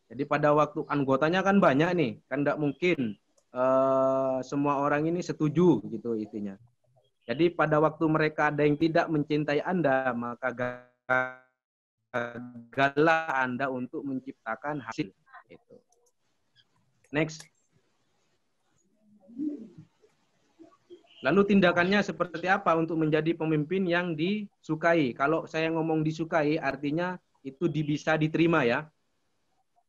Jadi pada waktu anggotanya kan banyak nih, kan enggak mungkin semua orang ini setuju gitu intinya. Jadi pada waktu mereka ada yang tidak mencintai Anda, maka gagallah Anda untuk menciptakan hasil. Itu. Next. Lalu tindakannya seperti apa untuk menjadi pemimpin yang disukai? Kalau saya ngomong disukai, artinya itu bisa diterima ya.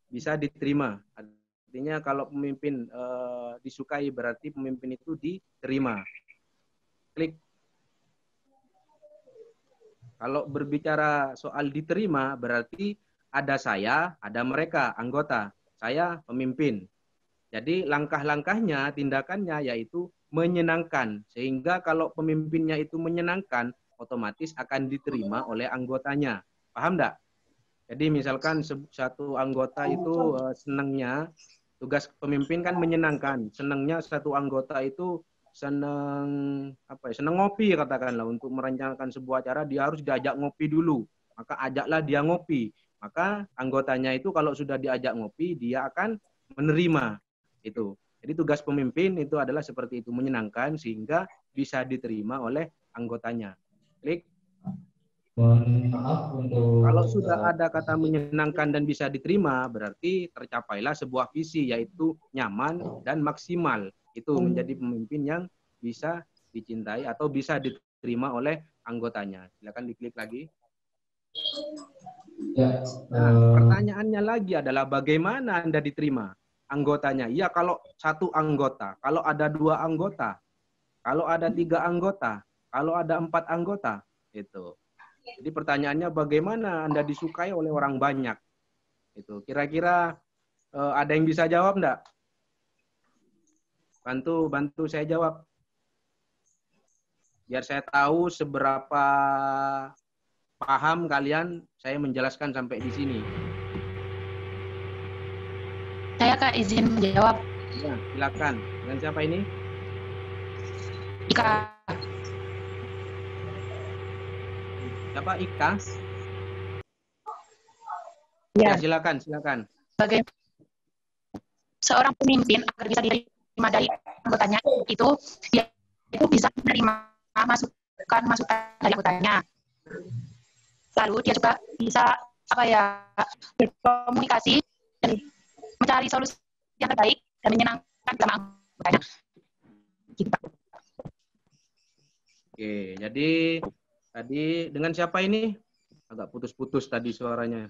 Bisa diterima. Artinya kalau pemimpin disukai berarti pemimpin itu diterima. Klik. Kalau berbicara soal diterima berarti ada saya, ada mereka, anggota. Saya pemimpin. Jadi langkah-langkahnya, tindakannya yaitu menyenangkan. Sehingga kalau pemimpinnya itu menyenangkan, otomatis akan diterima oleh anggotanya. Paham enggak? Jadi misalkan satu anggota itu senangnya, tugas pemimpin kan menyenangkan. Senangnya satu anggota itu senang ngopi katakanlah, untuk merencanakan sebuah acara dia harus diajak ngopi dulu. Maka ajaklah dia ngopi. Maka anggotanya itu kalau sudah diajak ngopi, dia akan menerima itu. Jadi tugas pemimpin itu adalah seperti itu, menyenangkan sehingga bisa diterima oleh anggotanya. Klik. Maaf untuk kalau sudah ada kata menyenangkan dan bisa diterima, berarti tercapailah sebuah visi, yaitu nyaman dan maksimal. Itu menjadi pemimpin yang bisa dicintai atau bisa diterima oleh anggotanya. Silakan diklik lagi. Ya. Pertanyaannya lagi adalah bagaimana Anda diterima anggotanya? Ya kalau satu anggota, kalau ada 2 anggota, kalau ada 3 anggota, kalau ada 4 anggota, itu. Jadi pertanyaannya bagaimana Anda disukai oleh orang banyak? Itu. Kira-kira ada yang bisa jawab enggak? Bantu saya jawab. Biar saya tahu seberapa paham kalian saya menjelaskan sampai di sini. Saya Kak izin menjawab. Ya, silakan. Dengan siapa ini? Ika. Siapa Ika? Ya, silakan. Sebagai seorang pemimpin agar bisa diterima dari anggotanya itu dia itu bisa menerima masukan dari anggotanya. Lalu dia juga bisa berkomunikasi dan mencari solusi yang terbaik dan menyenangkan sama anggotanya. Gitu, Pak. Oke, jadi tadi dengan siapa ini? Agak putus-putus tadi suaranya.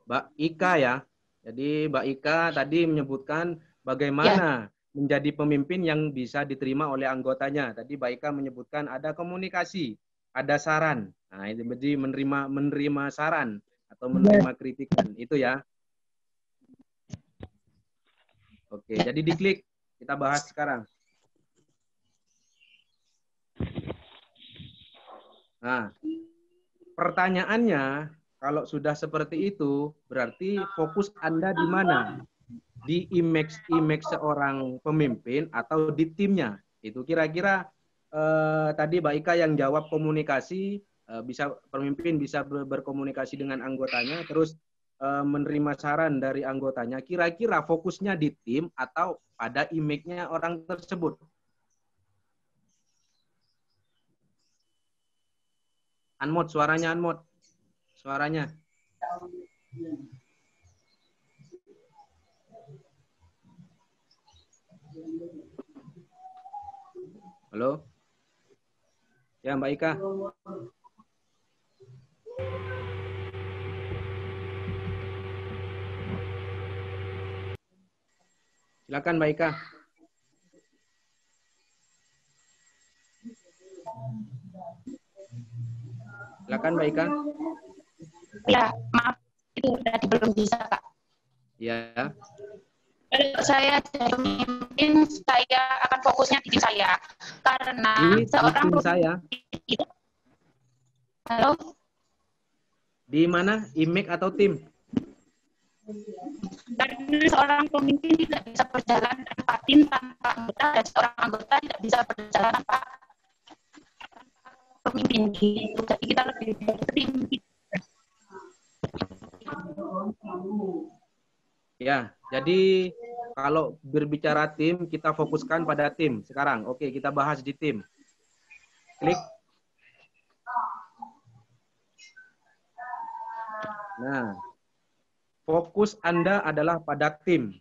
Mbak Ika ya. Jadi Mbak Ika tadi menyebutkan bagaimana menjadi pemimpin yang bisa diterima oleh anggotanya. Tadi Mbak Ika menyebutkan ada komunikasi, ada saran. Nah, itu jadi menerima saran atau menerima kritikan. Itu ya. Oke, jadi diklik. Kita bahas sekarang. Nah, pertanyaannya, kalau sudah seperti itu, berarti fokus Anda di mana? Di image seorang pemimpin atau di timnya? Itu kira-kira tadi Mbak Ika yang jawab komunikasi, pemimpin bisa berkomunikasi dengan anggotanya, terus menerima saran dari anggotanya. Kira-kira fokusnya di tim atau pada image-nya orang tersebut? Unmute, suaranya unmute. Suaranya. Halo? Ya, Mbak Ika. Silakan Mbak Ika. Silakan Mbak Ika. Ya, maaf itu tadi belum bisa, Kak. Ya. Saya jadi pemimpin, saya akan fokusnya di tim saya. Karena seorang tim saya. Itu. Halo? Di mana? Image atau tim? Karena seorang pemimpin tidak bisa berjalan tanpa tim, tanpa anggota, dan seorang anggota tidak bisa berjalan tanpa pemimpin gitu. Jadi kita lebih dari tim. Ya, jadi kalau berbicara tim, kita fokuskan pada tim sekarang. Oke, kita bahas di tim. Klik. Nah, fokus Anda adalah pada tim.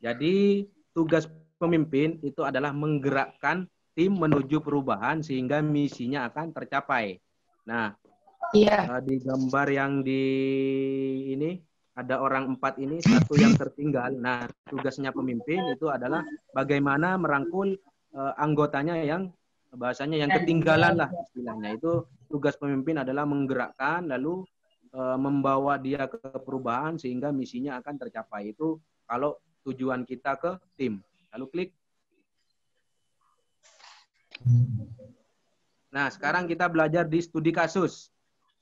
Jadi, tugas pemimpin itu adalah menggerakkan tim menuju perubahan sehingga misinya akan tercapai. Nah, di gambar yang di ini, ada orang 4 ini, 1 yang tertinggal. Nah, tugasnya pemimpin itu adalah bagaimana merangkul anggotanya yang bahasanya yang ketinggalan lah istilahnya. Itu tugas pemimpin adalah menggerakkan lalu membawa dia ke perubahan sehingga misinya akan tercapai. Itu kalau tujuan kita ke tim. Lalu klik. Nah, sekarang kita belajar di studi kasus.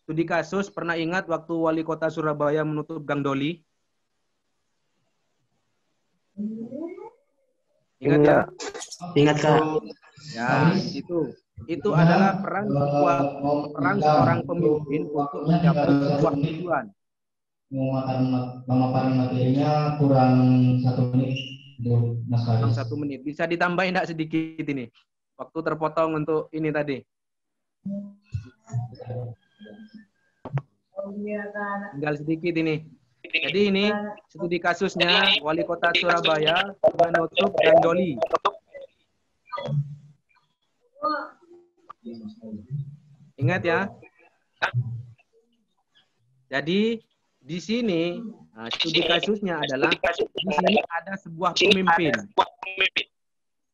Studi kasus, pernah ingat waktu Wali Kota Surabaya menutup Gang Doli? Ingat ya? Ingat, Kak. Ya, itu adalah peran seorang pemimpin untuk mencapai sebuah tujuan. Memaparkan materinya kurang 1 menit. Kurang 1 menit. Bisa ditambahin enggak sedikit ini? Waktu terpotong untuk ini tadi. Tinggal sedikit ini. Jadi ini studi kasusnya Wali Kota Surabaya menutup Gang Doli. Ingat ya. Jadi di sini studi kasusnya adalah di sini ada sebuah pemimpin,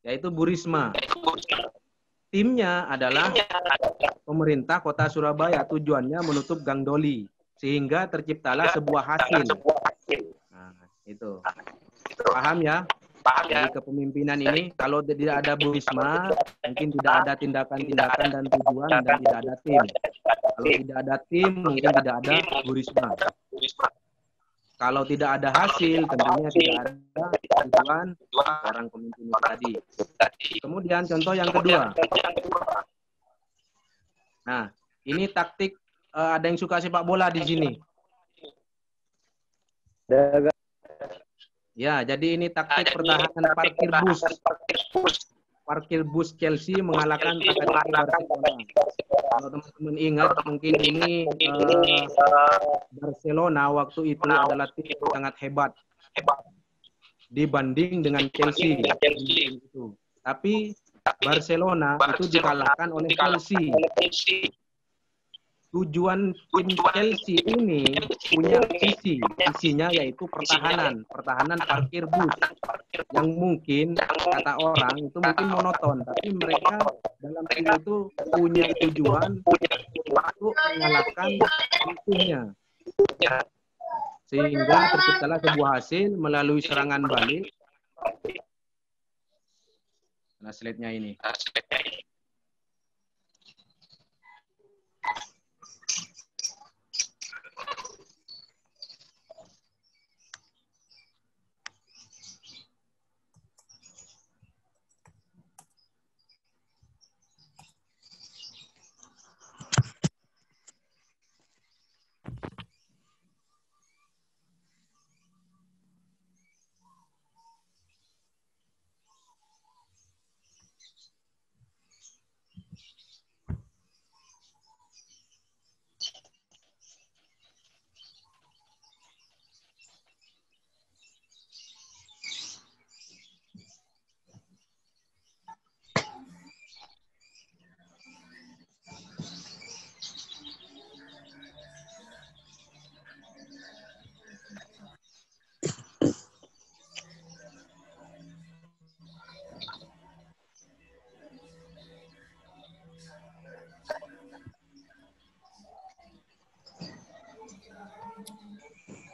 yaitu Bu Risma. Timnya adalah pemerintah Kota Surabaya. Tujuannya menutup Gang Doli sehingga terciptalah sebuah hasil. Nah, itu paham ya? Jadi kepemimpinan ini kalau tidak ada Bu Risma, mungkin tidak ada tindakan-tindakan dan tujuan dan tidak ada tim. Kalau tidak ada tim, mungkin tidak ada Bu Risma. Kalau tidak ada hasil, tentunya tidak ada tujuan orang pemimpin itu tadi. Kemudian contoh yang kedua. Nah, ini taktik ada yang suka sepak bola di sini. Ya, jadi ini taktik pertahanan parkir bus. Parkir bus Chelsea mengalahkan Takatiki Barcelona. Kalau teman-teman ingat, mungkin ini Barcelona waktu itu adalah tim yang sangat hebat dibanding dengan Chelsea. Tapi Barcelona itu dikalahkan oleh Chelsea. Tujuan tim Chelsea ini punya visi. Visinya yaitu pertahanan parkir bus. Yang mungkin kata orang itu mungkin monoton, tapi mereka dalam tim itu punya tujuan untuk mengalahkan musuhnya. Sehingga terciptalah sebuah hasil melalui serangan balik. Nah, slide-nya ini.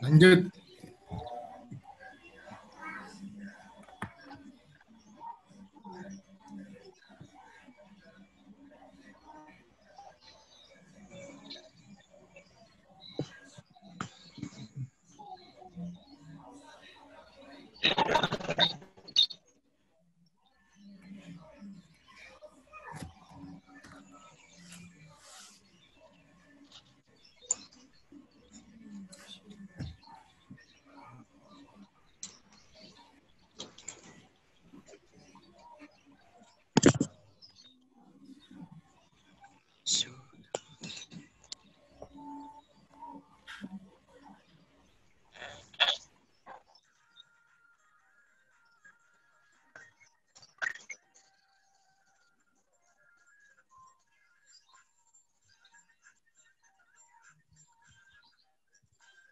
Lanjut.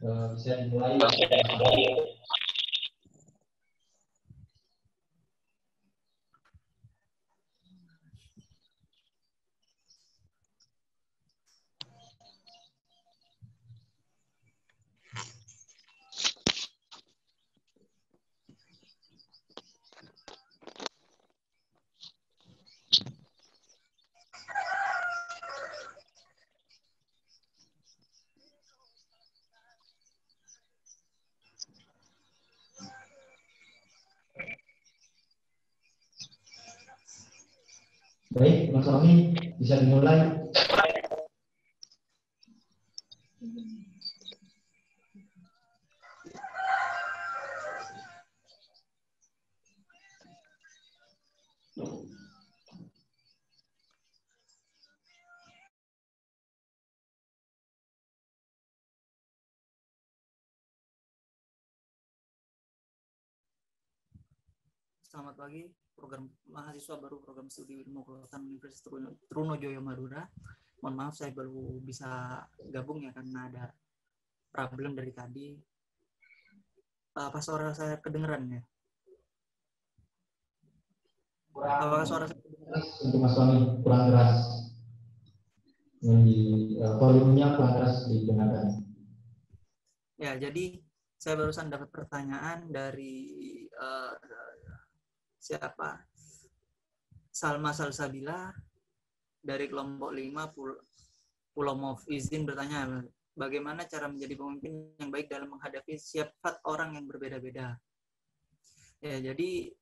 Bisa dimulai. Baik, Mas Romi, bisa dimulai. Selamat pagi, program mahasiswa baru program studi ilmu kelautan Universitas Trunojoyo Madura. Mohon maaf saya baru bisa gabung ya karena ada problem dari tadi. Apa suara saya kedengeran ya? Apakah suara saya kedengeran? Untuk Mas Fahmi kurang keras. Volumenya kurang keras didengarkan. Ya, jadi saya barusan dapat pertanyaan dari siapa? Salma Salsabila dari kelompok 5 Pulau Move. Izin bertanya, bagaimana cara menjadi pemimpin yang baik dalam menghadapi sifat orang yang berbeda-beda? Ya, jadi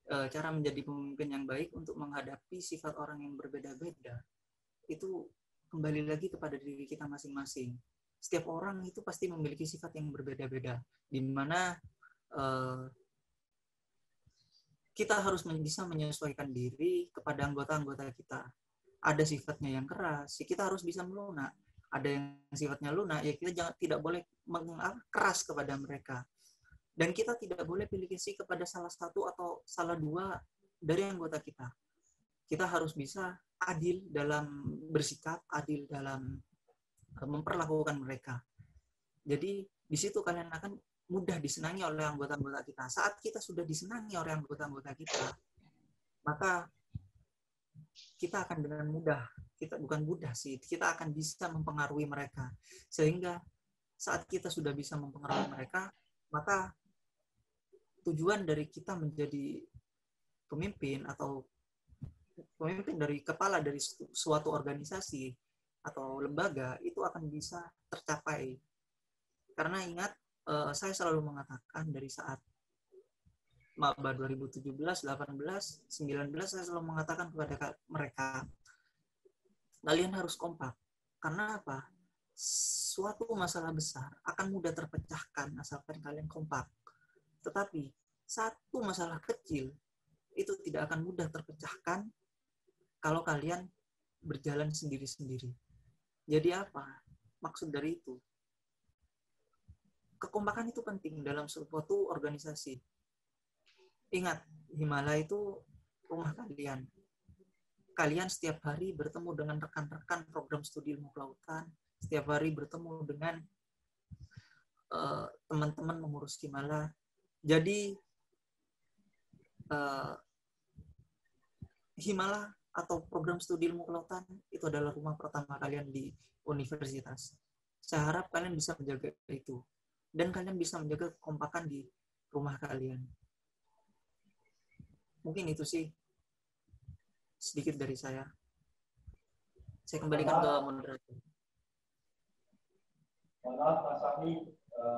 cara menjadi pemimpin yang baik untuk menghadapi sifat orang yang berbeda-beda itu kembali lagi kepada diri kita masing-masing. Setiap orang itu pasti memiliki sifat yang berbeda-beda, di mana kita harus bisa menyesuaikan diri kepada anggota-anggota kita. Ada sifatnya yang keras, kita harus bisa melunak. Ada yang sifatnya lunak, ya kita tidak boleh keras kepada mereka. Dan kita tidak boleh pilih kasih kepada salah satu atau salah dua dari anggota kita. Kita harus bisa adil dalam bersikap, adil dalam memperlakukan mereka. Jadi di situ kalian akan mudah disenangi oleh anggota-anggota kita. Saat kita sudah disenangi oleh anggota-anggota kita, maka kita akan dengan mudah, kita akan bisa mempengaruhi mereka. Sehingga saat kita sudah bisa mempengaruhi mereka, maka tujuan dari kita menjadi pemimpin atau pemimpin dari kepala dari suatu organisasi atau lembaga itu akan bisa tercapai. Karena ingat, saya selalu mengatakan dari saat maba 2017, 18, 19, saya selalu mengatakan kepada mereka, kalian harus kompak. Karena apa? Suatu masalah besar akan mudah terpecahkan asalkan kalian kompak. Tetapi satu masalah kecil itu tidak akan mudah terpecahkan kalau kalian berjalan sendiri-sendiri. Jadi apa? Maksud dari itu, kekompakan itu penting dalam suatu organisasi. Ingat, Himalaya itu rumah kalian. Kalian setiap hari bertemu dengan rekan-rekan program studi ilmu kelautan, setiap hari bertemu dengan teman-teman mengurus Himalaya. Jadi Himalaya atau program studi ilmu kelautan itu adalah rumah pertama kalian di universitas. Saya harap kalian bisa menjaga itu. Dan kalian bisa menjaga kekompakan di rumah kalian. Mungkin itu sih sedikit dari saya. Saya kembalikan ke moderator. Maaf, Mas Fahmi,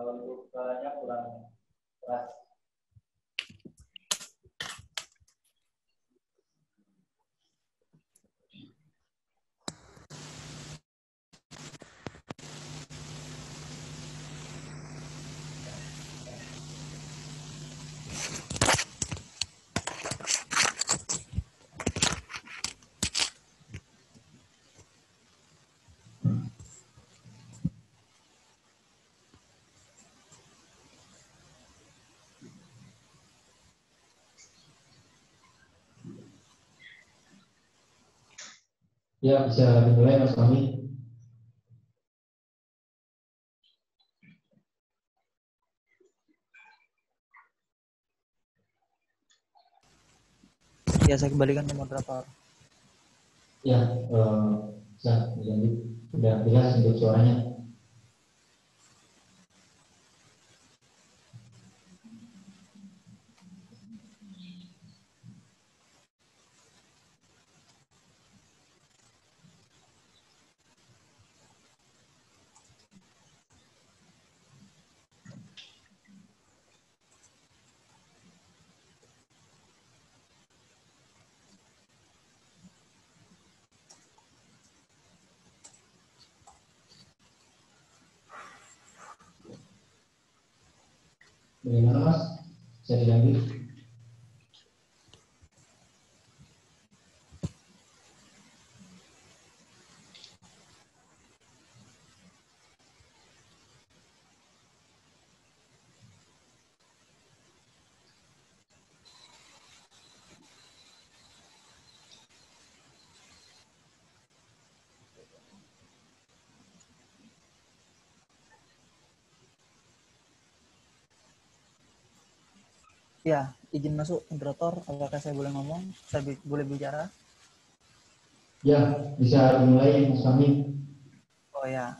untuk suaranya kurang keras. Ya, bisa dimulai Mas Fahmi. Ya, saya kembalikan ke moderator. Ya, bisa dilanjut. Sudah jelas untuk suaranya. Bagaimana Mas? Bisa dilanjut? Ya, izin masuk moderator. Apakah saya boleh ngomong? Saya boleh bicara? Ya, bisa dimulai Mas Fahmi. Oh ya,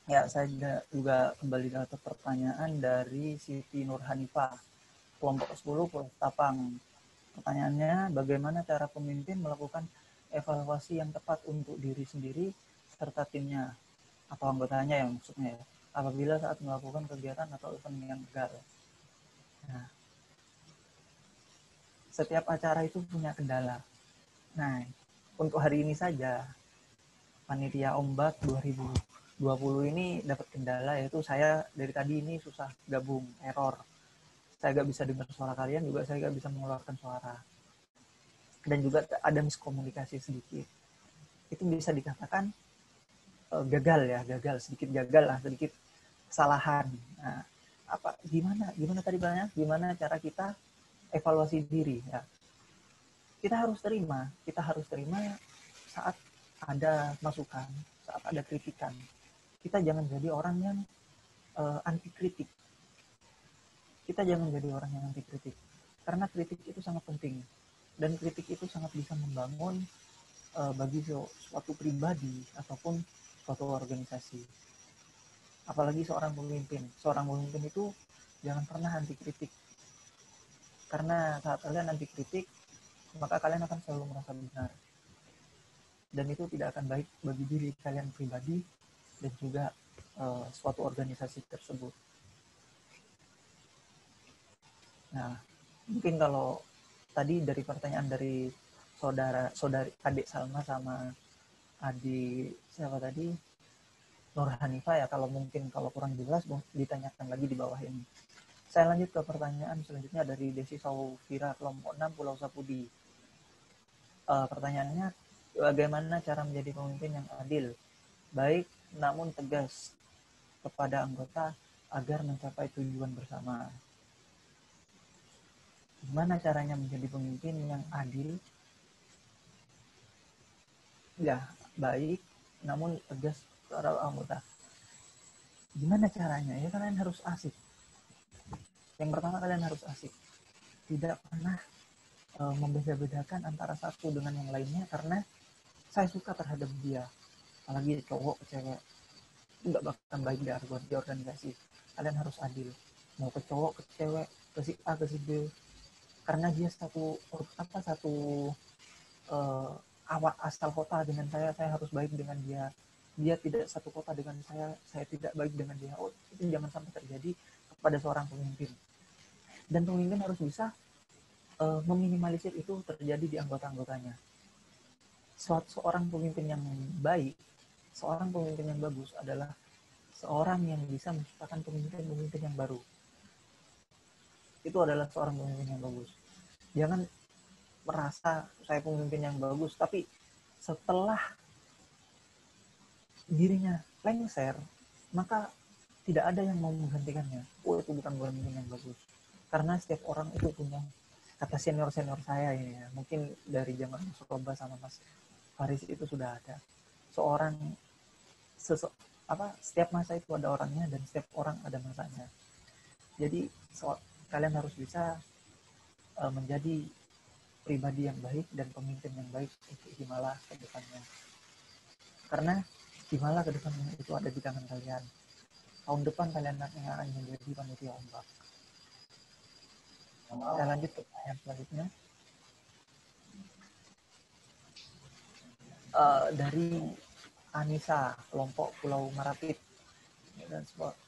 ya saya juga kembali ke pertanyaan dari Siti Nurhanifah, kelompok 10 Pulau Tapang. Pertanyaannya, bagaimana cara pemimpin melakukan evaluasi yang tepat untuk diri sendiri serta timnya atau anggotanya yang maksudnya ya, apabila saat melakukan kegiatan atau event yang gagal. Nah, setiap acara itu punya kendala. Nah, untuk hari ini saja, Panitia Ombak 2020 ini dapat kendala, yaitu saya dari tadi ini susah gabung, error. Saya nggak bisa dengar suara kalian, juga saya nggak bisa mengeluarkan suara. Dan juga ada miskomunikasi sedikit. Itu bisa dikatakan gagal ya, sedikit gagal lah, sedikit kesalahan. Nah, gimana tadi banyak? Gimana cara kita evaluasi diri ya? Kita harus terima saat ada masukan, saat ada kritikan. Kita jangan jadi orang yang anti kritik. Karena kritik itu sangat penting dan kritik itu sangat bisa membangun bagi suatu pribadi ataupun suatu organisasi. Apalagi seorang pemimpin itu jangan pernah anti kritik, karena saat kalian anti kritik maka kalian akan selalu merasa benar, dan itu tidak akan baik bagi diri kalian pribadi dan juga suatu organisasi tersebut. Nah, mungkin kalau tadi dari pertanyaan dari saudari adik Salma sama adik siapa tadi, Nur Hanifah ya, kalau kurang jelas ditanyakan lagi di bawah ini. Saya lanjut ke pertanyaan selanjutnya dari Desi Saufira, kelompok 6 Pulau Sapudi. Pertanyaannya, bagaimana cara menjadi pemimpin yang adil, baik namun tegas kepada anggota agar mencapai tujuan bersama? Gimana caranya menjadi pemimpin yang adil, ya baik namun tegas kepada anggota? Gimana caranya? Ya kalian harus asik. Yang pertama, kalian harus asik. Tidak pernah membeda-bedakan antara satu dengan yang lainnya, karena saya suka terhadap dia, apalagi cowok ke cewek, nggak bakal baik di organisasi. Kalian harus adil, mau ke cowok ke cewek, ke si A ke si B, karena dia satu awak asal kota dengan saya harus baik dengan dia. Dia tidak satu kota dengan saya tidak baik dengan dia. Itu jangan sampai terjadi kepada seorang pemimpin. Dan pemimpin harus bisa meminimalisir itu terjadi di anggota-anggotanya. Seorang pemimpin yang baik, seorang pemimpin yang bagus adalah seorang yang bisa menciptakan pemimpin-pemimpin yang baru. Itu adalah seorang pemimpin yang bagus. Jangan merasa saya pemimpin yang bagus, tapi setelah dirinya lengser, maka tidak ada yang mau menggantikannya. Itu bukan pemimpin yang bagus. Karena setiap orang itu punya, kata senior-senior saya ini ya, mungkin dari zaman Mas Roba sama Mas Faris itu sudah ada. Setiap masa itu ada orangnya dan setiap orang ada masanya. Jadi kalian harus bisa menjadi pribadi yang baik dan pemimpin yang baik untuk Himala ke depannya. Karena Himala ke depannya itu ada di tangan kalian. Tahun depan kalian akan menjadi panitia ombak. Saya lanjut ke pertanyaan selanjutnya. Dari Anissa, kelompok Pulau Marapit. Dan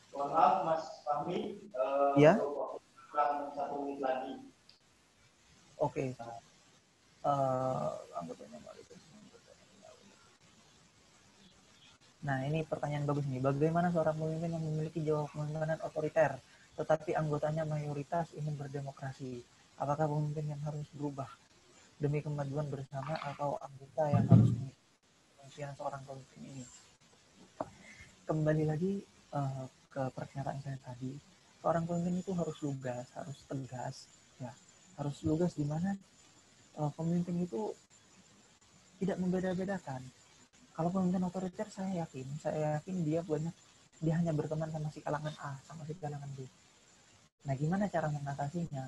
Mohon maaf Mas Fahmi, ya? kurang 1 menit lagi. Oke. Anggotanya Nah, ini pertanyaan bagus nih. Bagaimana seorang pemimpin yang memiliki jiwa kepemimpinan otoriter, tetapi anggotanya mayoritas ingin berdemokrasi? Apakah pemimpin yang harus berubah demi kemajuan bersama, atau anggota yang harus mengikuti seorang pemimpin ini? Kembali lagi ke pernyataan saya tadi, seorang pemimpin itu harus lugas, harus tegas, ya, harus lugas, di mana pemimpin itu tidak membeda-bedakan. Kalau pemimpin otoriter, saya yakin dia hanya berteman sama si kalangan A, sama si kalangan B. Nah, gimana cara mengatasinya?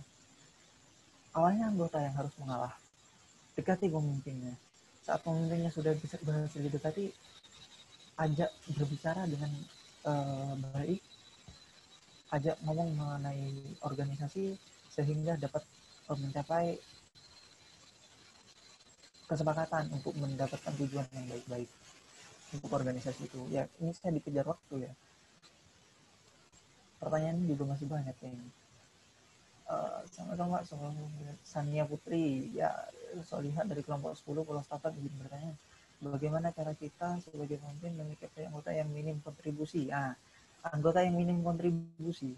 Awalnya anggota yang harus mengalah. Dekati pemimpinnya. Saat pemimpinnya sudah bisa berhasil didekati, ajak berbicara dengan baik, ajak ngomong mengenai organisasi sehingga dapat mencapai kesepakatan untuk mendapatkan tujuan yang baik-baik untuk organisasi itu. Ya, ini saya dikejar waktu ya. Pertanyaannya juga masih banyak ini. Sama-sama Sania Putri, ya Solihat dari kelompok 10 Pulau Stapan ingin bertanya, bagaimana cara kita sebagai pemimpin menyikapi anggota yang minim kontribusi? Nah, anggota yang minim kontribusi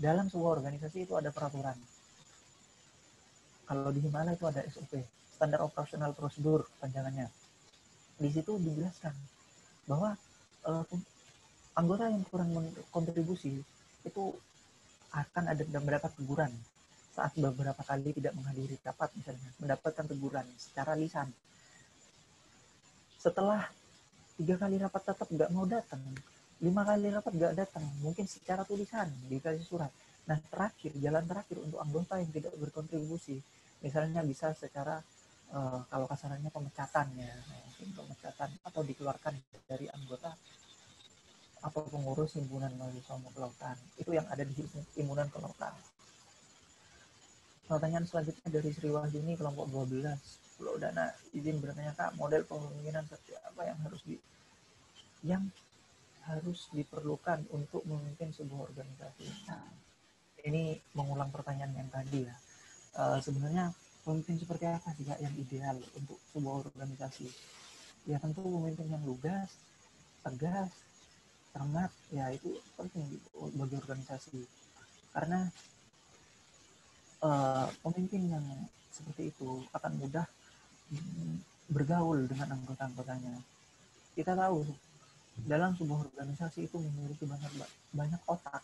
dalam sebuah organisasi itu ada peraturan. Kalau di Himala itu ada SOP, standar operasional prosedur panjangannya. Di situ dijelaskan bahwa anggota yang kurang kontribusi itu akan ada mendapat teguran saat beberapa kali tidak menghadiri rapat, misalnya mendapatkan teguran secara lisan. Setelah 3 kali rapat tetap nggak mau datang, 5 kali rapat nggak datang, mungkin secara tulisan dikasih surat. Nah, jalan terakhir untuk anggota yang tidak berkontribusi, misalnya bisa secara kalau kasarannya pemecatan ya, pemecatan atau dikeluarkan dari anggota atau pengurus himpunan mahasiswa kelautan, itu yang ada di himpunan kelautan. Pertanyaan selanjutnya dari Sri Wahyuni kelompok 12 Pulau Dana, izin bertanya Kak, model kepemimpinan seperti apa yang harus diperlukan untuk memimpin sebuah organisasi? Nah, ini mengulang pertanyaan yang tadi ya. Sebenarnya pemimpin seperti apa sih Kak yang ideal untuk sebuah organisasi? Ya tentu pemimpin yang lugas, tegas, cermat, ya itu penting bagi organisasi. Karena pemimpin yang seperti itu akan mudah bergaul dengan anggota-anggotanya. Kita tahu dalam sebuah organisasi itu memiliki banyak otak,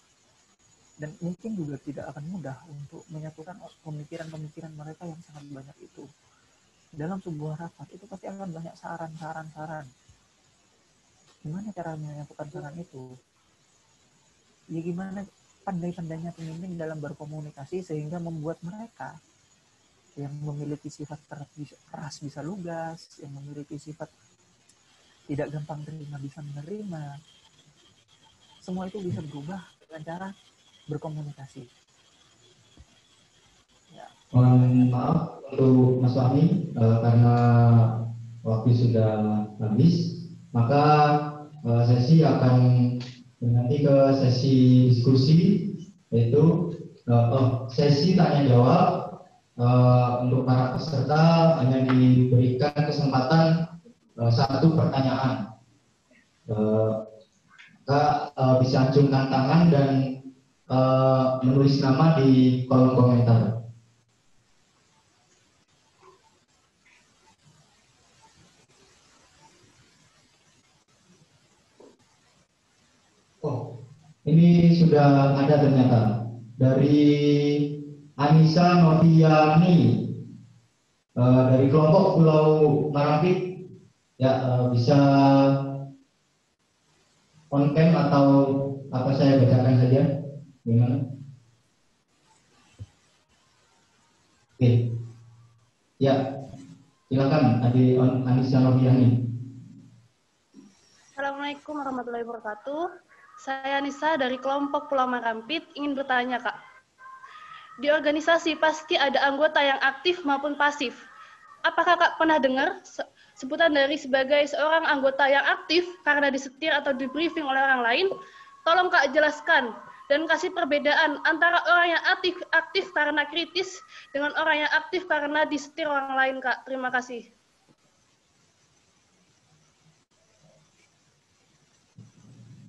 dan mungkin juga tidak akan mudah untuk menyatukan pemikiran-pemikiran mereka yang sangat banyak itu. Dalam sebuah rapat itu pasti akan banyak saran. Gimana cara menyatukan saran itu? Ya gimana pandai-pandainya pemimpin dalam berkomunikasi sehingga membuat mereka yang memiliki sifat keras bisa lugas, yang memiliki sifat tidak gampang terima bisa menerima. Semua itu bisa berubah dengan cara berkomunikasi. Ya. Mohon maaf untuk Mas Fahmi karena waktu sudah habis, maka sesi akan berganti ke sesi diskusi, yaitu sesi tanya jawab. Untuk para peserta hanya diberikan kesempatan 1 pertanyaan. Bisa acungkan tangan dan menulis nama di kolom komentar. Oh, ini sudah ada ternyata dari Anissa Noviani dari kelompok Pulau Marampit, ya bisa on cam atau apa saya bacakan saja, gimana? Oke, ya silakan Adi Anissa Noviani. Assalamualaikum warahmatullahi wabarakatuh. Saya Anissa dari kelompok Pulau Marampit ingin bertanya Kak. Di organisasi pasti ada anggota yang aktif maupun pasif. Apakah Kak pernah dengar sebutan dari sebagai seorang anggota yang aktif karena disetir atau di-briefing oleh orang lain? Tolong Kak jelaskan dan kasih perbedaan antara orang yang aktif karena kritis dengan orang yang aktif karena disetir orang lain Kak. Terima kasih.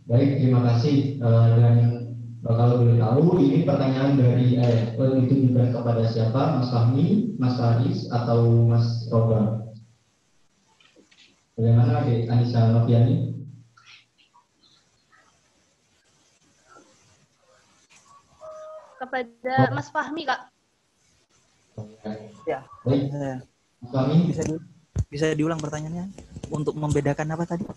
Baik, terima kasih. Dan kalau boleh tahu, ini pertanyaan dari ditujukan kepada siapa? Mas Fahmi, Mas Faris, atau Mas Roba? Bagaimana Dek Anissa Noviani? Kepada Mas Fahmi Kak. Ya. Baik. Mas Fahmi, bisa diulang pertanyaannya untuk membedakan apa tadi?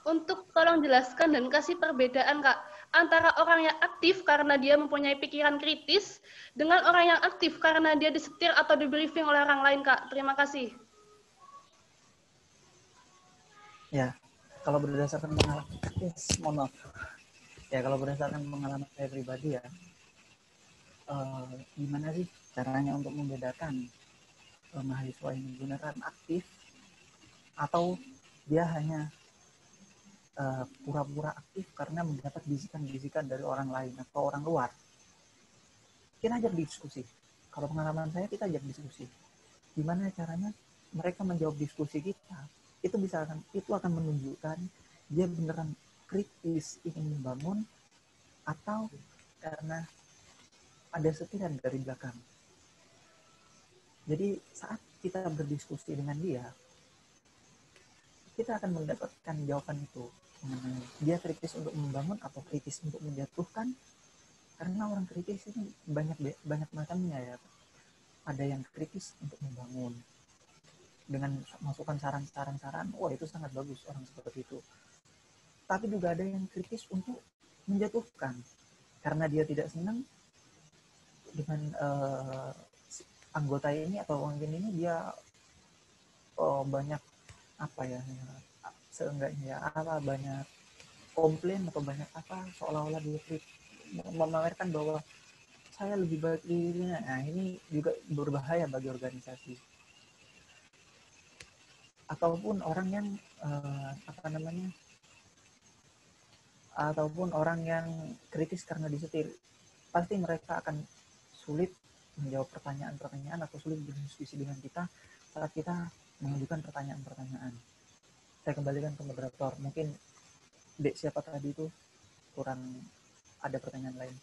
Untuk tolong menjelaskan dan kasih perbedaan, Kak, antara orang yang aktif karena dia mempunyai pikiran kritis dengan orang yang aktif karena dia disetir atau di briefing oleh orang lain, Kak. Terima kasih. Ya, kalau berdasarkan pengalaman, mohon maaf. Ya, kalau berdasarkan pengalaman saya pribadi ya, gimana sih caranya untuk membedakan mahasiswa ini beneran aktif atau dia hanya pura-pura aktif karena mendapat bisikan-bisikan dari orang lain atau orang luar. Kita ajak diskusi. Kalau pengalaman saya, kita ajak diskusi. Gimana caranya mereka menjawab diskusi kita? Itu akan menunjukkan dia beneran kritis ingin membangun atau karena ada setiran dari belakang. Jadi saat kita berdiskusi dengan dia, kita akan mendapatkan jawaban itu mengenai dia kritis untuk membangun atau kritis untuk menjatuhkan. Karena orang kritis ini banyak macamnya ya. Ada yang kritis untuk membangun dengan masukan saran-saran, wah itu sangat bagus orang seperti itu. Tapi juga ada yang kritis untuk menjatuhkan karena dia tidak senang dengan anggota ini atau pemimpin ini, dia banyak apa ya, seenggaknya banyak komplain atau banyak apa, seolah-olah dia memamerkan bahwa saya lebih baik dirinya. Nah, ini juga berbahaya bagi organisasi. Ataupun orang yang ataupun orang yang kritis karena disetir, pasti mereka akan sulit menjawab pertanyaan-pertanyaan atau sulit berdiskusi dengan kita saat kita mengajukan pertanyaan-pertanyaan. Saya kembalikan ke moderator. Mungkin Dek siapa tadi itu kurang ada pertanyaan lain.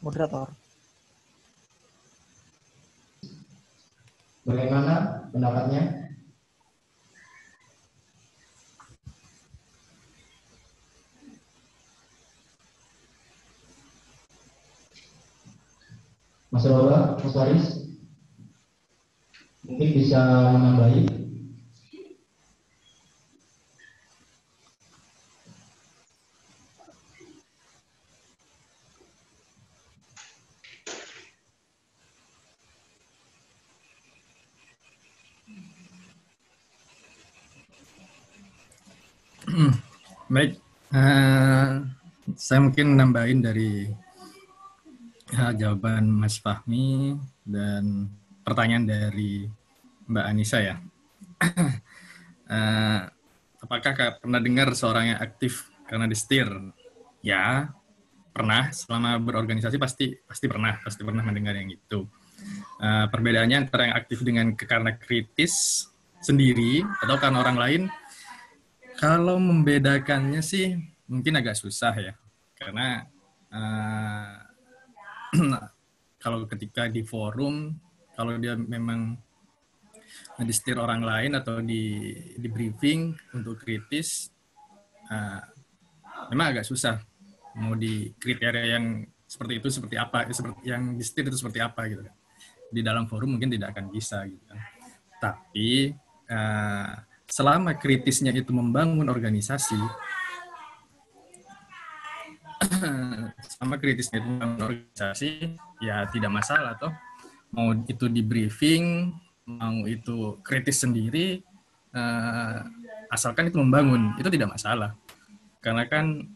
Moderator. Bagaimana pendapatnya? Mas Roba, Mas Faris, mungkin bisa menambahi. Baik, saya mungkin nambahin dari jawaban Mas Fahmi dan pertanyaan dari Mbak Anissa ya. Apakah pernah dengar seorang yang aktif karena disetir? Ya, pernah. Selama berorganisasi pasti pernah mendengar yang itu. Perbedaannya antara yang aktif dengan karena kritis sendiri atau karena orang lain, kalau membedakannya sih mungkin agak susah ya, karena kalau ketika di forum, kalau dia memang disetir orang lain atau di briefing untuk kritis, memang agak susah mau di kriteria yang seperti itu seperti apa, seperti yang disetir itu seperti apa gitu kan. Di dalam forum mungkin tidak akan bisa gitu kan. Tapi selama kritisnya itu membangun organisasi, sama kritisnya itu membangun organisasi, ya tidak masalah toh. Mau itu di briefing, mau itu kritis sendiri, asalkan itu membangun, itu tidak masalah. Karena kan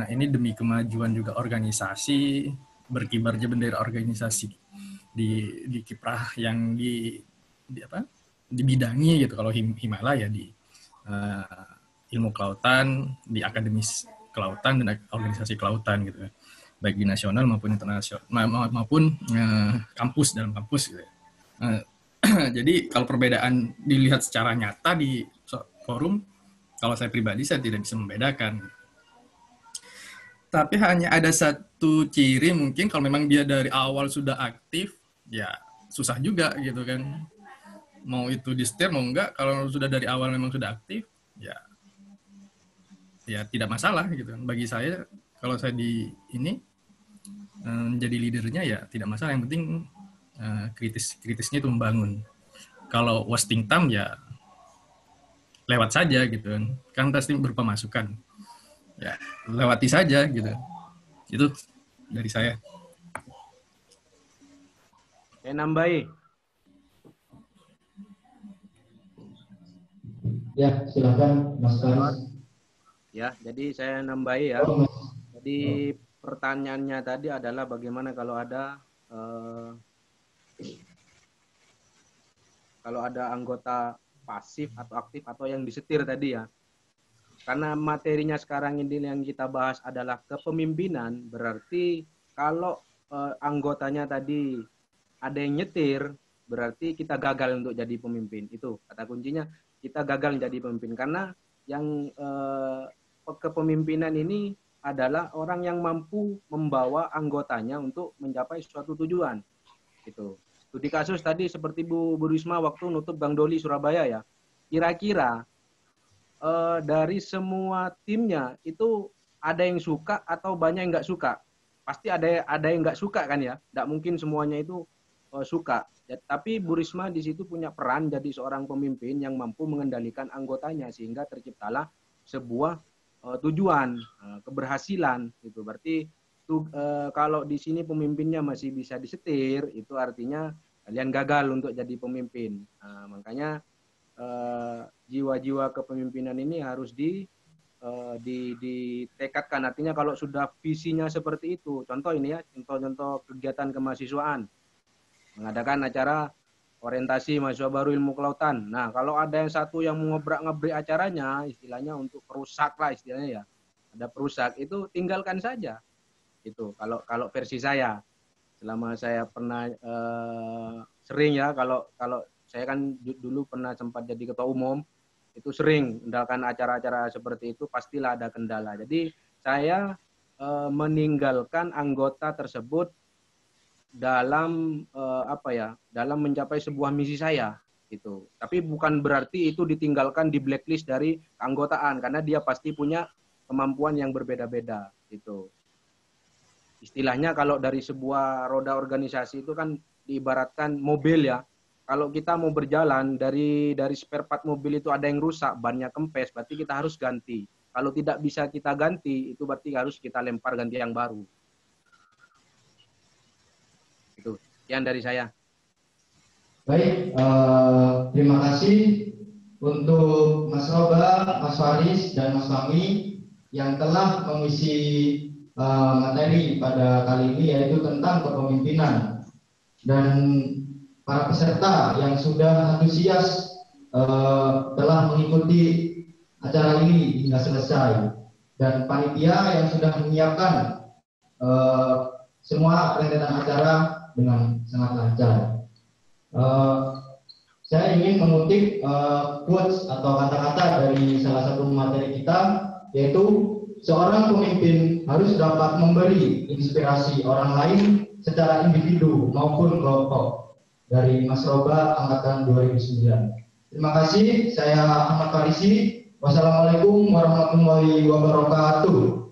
ini demi kemajuan juga organisasi, berkibarnya bendera organisasi di kiprah yang di bidangi gitu. Kalau Himala ya di ilmu kelautan, di akademis kelautan dan organisasi kelautan gitu ya, baik di nasional maupun internasional maupun kampus, dalam kampus gitu ya. Jadi kalau perbedaan dilihat secara nyata di forum, kalau saya pribadi saya tidak bisa membedakan. Tapi hanya ada satu ciri, mungkin kalau memang dia dari awal sudah aktif, ya susah juga gitu kan. Mau itu di-setir mau enggak, kalau sudah dari awal memang sudah aktif, ya tidak masalah gitu kan. Bagi saya, kalau saya di ini jadi leadernya ya tidak masalah. Yang penting kritisnya itu membangun. Kalau wasting time ya lewat saja gitu kan pasti berupa masukan, ya lewati saja gitu. Itu dari saya. Saya nambahi. Ya, silakan Mas Faris. Ya, jadi saya nambahi ya. Jadi pertanyaannya tadi adalah bagaimana kalau ada anggota pasif atau aktif atau yang disetir tadi ya. Karena materinya sekarang ini yang kita bahas adalah kepemimpinan, berarti kalau anggotanya tadi ada yang nyetir, berarti kita gagal untuk jadi pemimpin. Itu kata kuncinya, kita gagal jadi pemimpin. Karena yang kepemimpinan ini adalah orang yang mampu membawa anggotanya untuk mencapai suatu tujuan. Gitu. Studi kasus tadi seperti Bu Risma waktu nutup Bang Doli Surabaya ya. Kira-kira dari semua timnya itu ada yang suka atau banyak yang nggak suka? Pasti ada yang nggak suka kan ya? Nggak mungkin semuanya itu suka. Ya, tapi Bu Risma di situ punya peran jadi seorang pemimpin yang mampu mengendalikan anggotanya sehingga terciptalah sebuah tujuan, keberhasilan. Gitu. Berarti kalau di sini pemimpinnya masih bisa disetir, itu artinya kalian gagal untuk jadi pemimpin. Makanya jiwa-jiwa kepemimpinan ini harus ditekadkan. Artinya kalau sudah visinya seperti itu, contoh ini ya, contoh kegiatan kemahasiswaan, mengadakan acara orientasi mahasiswa baru ilmu kelautan. Nah, kalau ada yang satu yang ngobrak-ngabrik acaranya, istilahnya untuk perusak lah istilahnya ya, ada perusak, itu tinggalkan saja. Itu kalau versi saya, selama saya pernah sering ya, kalau saya kan dulu pernah sempat jadi ketua umum, itu sering meninggalkan acara-acara seperti itu, pastilah ada kendala. Jadi saya meninggalkan anggota tersebut dalam dalam mencapai sebuah misi saya gitu. Tapi bukan berarti itu ditinggalkan di blacklist dari keanggotaan, karena dia pasti punya kemampuan yang berbeda-beda gitu. Istilahnya kalau dari sebuah roda organisasi itu kan diibaratkan mobil ya. Kalau kita mau berjalan dari spare part mobil itu ada yang rusak, bannya kempes, berarti kita harus ganti. Kalau tidak bisa kita ganti, itu berarti harus kita lempar ganti yang baru. Itu. Sekian dari saya. Baik, terima kasih untuk Mas Roba, Mas Faris, dan Mas Fahmi yang telah mengisi materi pada kali ini, yaitu tentang kepemimpinan. Dan para peserta yang sudah antusias telah mengikuti acara ini hingga selesai, dan panitia yang sudah menyiapkan semua rentetan acara dengan sangat lancar. Saya ingin mengutip quotes atau kata-kata dari salah satu materi kita, yaitu seorang pemimpin harus dapat memberi inspirasi orang lain secara individu maupun kelompok. Dari Mas Roba, angkatan 2009. Terima kasih, saya Ahmad Farisi. Wassalamualaikum warahmatullahi wabarakatuh.